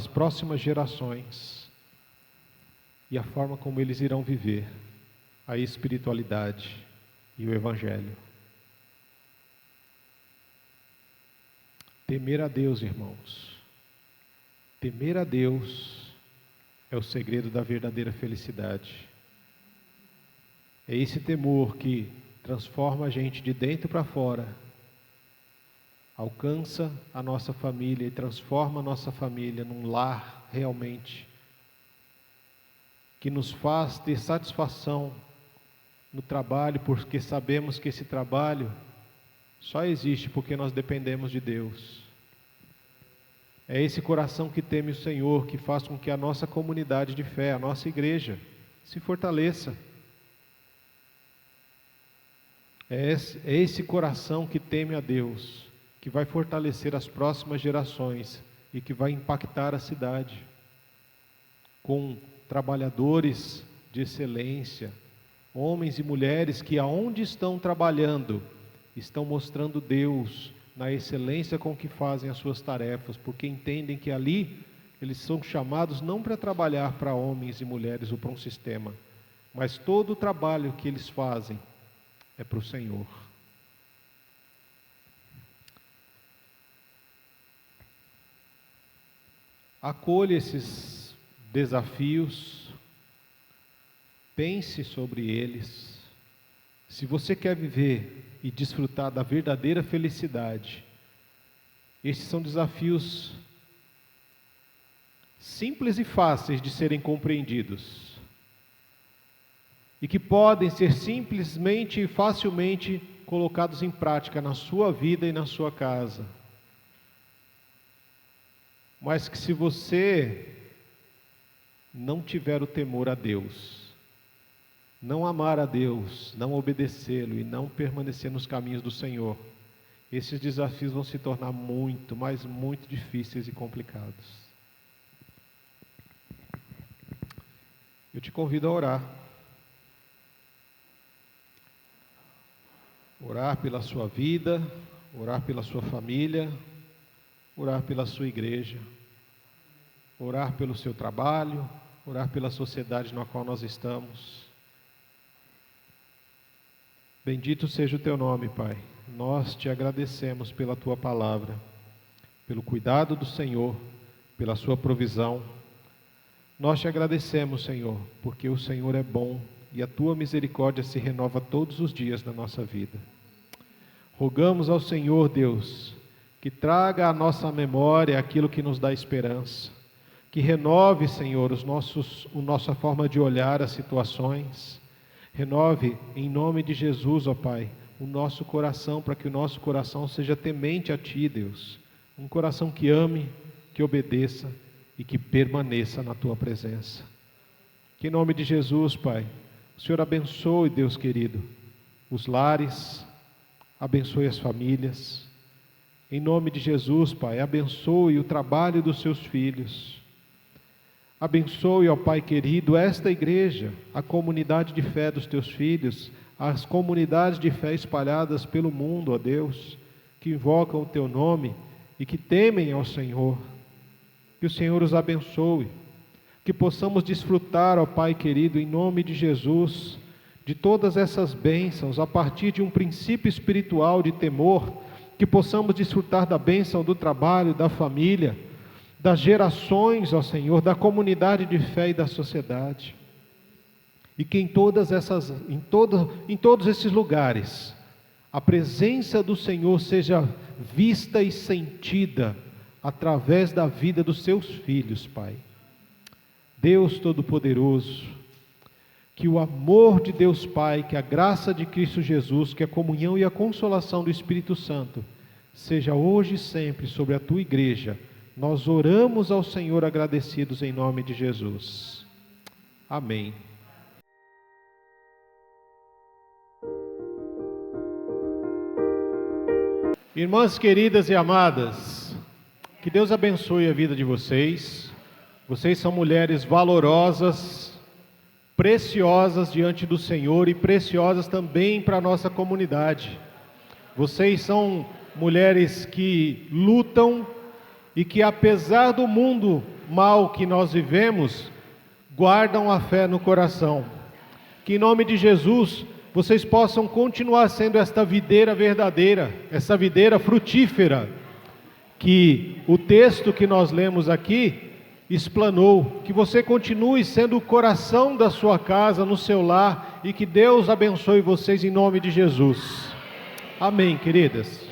próximas gerações e a forma como eles irão viver a espiritualidade e o Evangelho. Temer a Deus, irmãos. Temer a Deus é o segredo da verdadeira felicidade. É esse temor que transforma a gente de dentro para fora, alcança a nossa família e transforma a nossa família num lar realmente, que nos faz ter satisfação no trabalho, porque sabemos que esse trabalho só existe porque nós dependemos de Deus. É esse coração que teme o Senhor que faz com que a nossa comunidade de fé, a nossa igreja, se fortaleça. É esse coração que teme a Deus, que vai fortalecer as próximas gerações e que vai impactar a cidade com trabalhadores de excelência, homens e mulheres que aonde estão trabalhando, estão mostrando Deus na excelência com que fazem as suas tarefas, porque entendem que ali eles são chamados não para trabalhar para homens e mulheres ou para um sistema, mas todo o trabalho que eles fazem é para o Senhor. acolha esses desafios, pense sobre eles. Se você quer viver e desfrutar da verdadeira felicidade, esses são desafios simples e fáceis de serem compreendidos, e que podem ser simplesmente e facilmente colocados em prática na sua vida e na sua casa. Mas que se você não tiver o temor a Deus, não amar a Deus, não obedecê-lo e não permanecer nos caminhos do Senhor, esses desafios vão se tornar muito, mas muito difíceis e complicados. Eu te convido a orar. Orar pela sua vida, orar pela sua família, orar pela sua igreja, orar pelo seu trabalho, orar pela sociedade na qual nós estamos. Bendito seja o teu nome, Pai. Nós te agradecemos pela tua palavra, pelo cuidado do Senhor, pela sua provisão. Nós te agradecemos, Senhor, porque o Senhor é bom e a tua misericórdia se renova todos os dias na nossa vida. Rogamos ao Senhor, Deus, que traga à nossa memória aquilo que nos dá esperança, que renove, Senhor, a nossa forma de olhar as situações. Renove, em nome de Jesus, ó Pai, o nosso coração, para que o nosso coração seja temente a Ti, Deus. Um coração que ame, que obedeça e que permaneça na Tua presença. Que em nome de Jesus, Pai, o Senhor abençoe, Deus querido, os lares, abençoe as famílias. Em nome de Jesus, Pai, abençoe o trabalho dos Seus filhos. Abençoe, ó Pai querido, esta igreja, a comunidade de fé dos Teus filhos, as comunidades de fé espalhadas pelo mundo, ó Deus, que invocam o Teu nome e que temem ao Senhor. Que o Senhor os abençoe, que possamos desfrutar, ó Pai querido, em nome de Jesus, de todas essas bênçãos, a partir de um princípio espiritual de temor, que possamos desfrutar da bênção do trabalho, da família, das gerações, ó Senhor, da comunidade de fé e da sociedade. E que em todos esses lugares, a presença do Senhor seja vista e sentida através da vida dos Seus filhos, Pai. Deus Todo-Poderoso, que o amor de Deus Pai, que a graça de Cristo Jesus, que a comunhão e a consolação do Espírito Santo, seja hoje e sempre sobre a Tua igreja. Nós oramos ao Senhor agradecidos em nome de Jesus. Amém. Irmãs queridas e amadas, que Deus abençoe a vida de vocês. Vocês são mulheres valorosas, preciosas diante do Senhor e preciosas também para a nossa comunidade. Vocês são mulheres que lutam e que, apesar do mundo mal que nós vivemos, guardam a fé no coração. Que em nome de Jesus vocês possam continuar sendo esta videira verdadeira, essa videira frutífera, que o texto que nós lemos aqui explanou. Que você continue sendo o coração da sua casa, no seu lar, e que Deus abençoe vocês em nome de Jesus. Amém, queridas.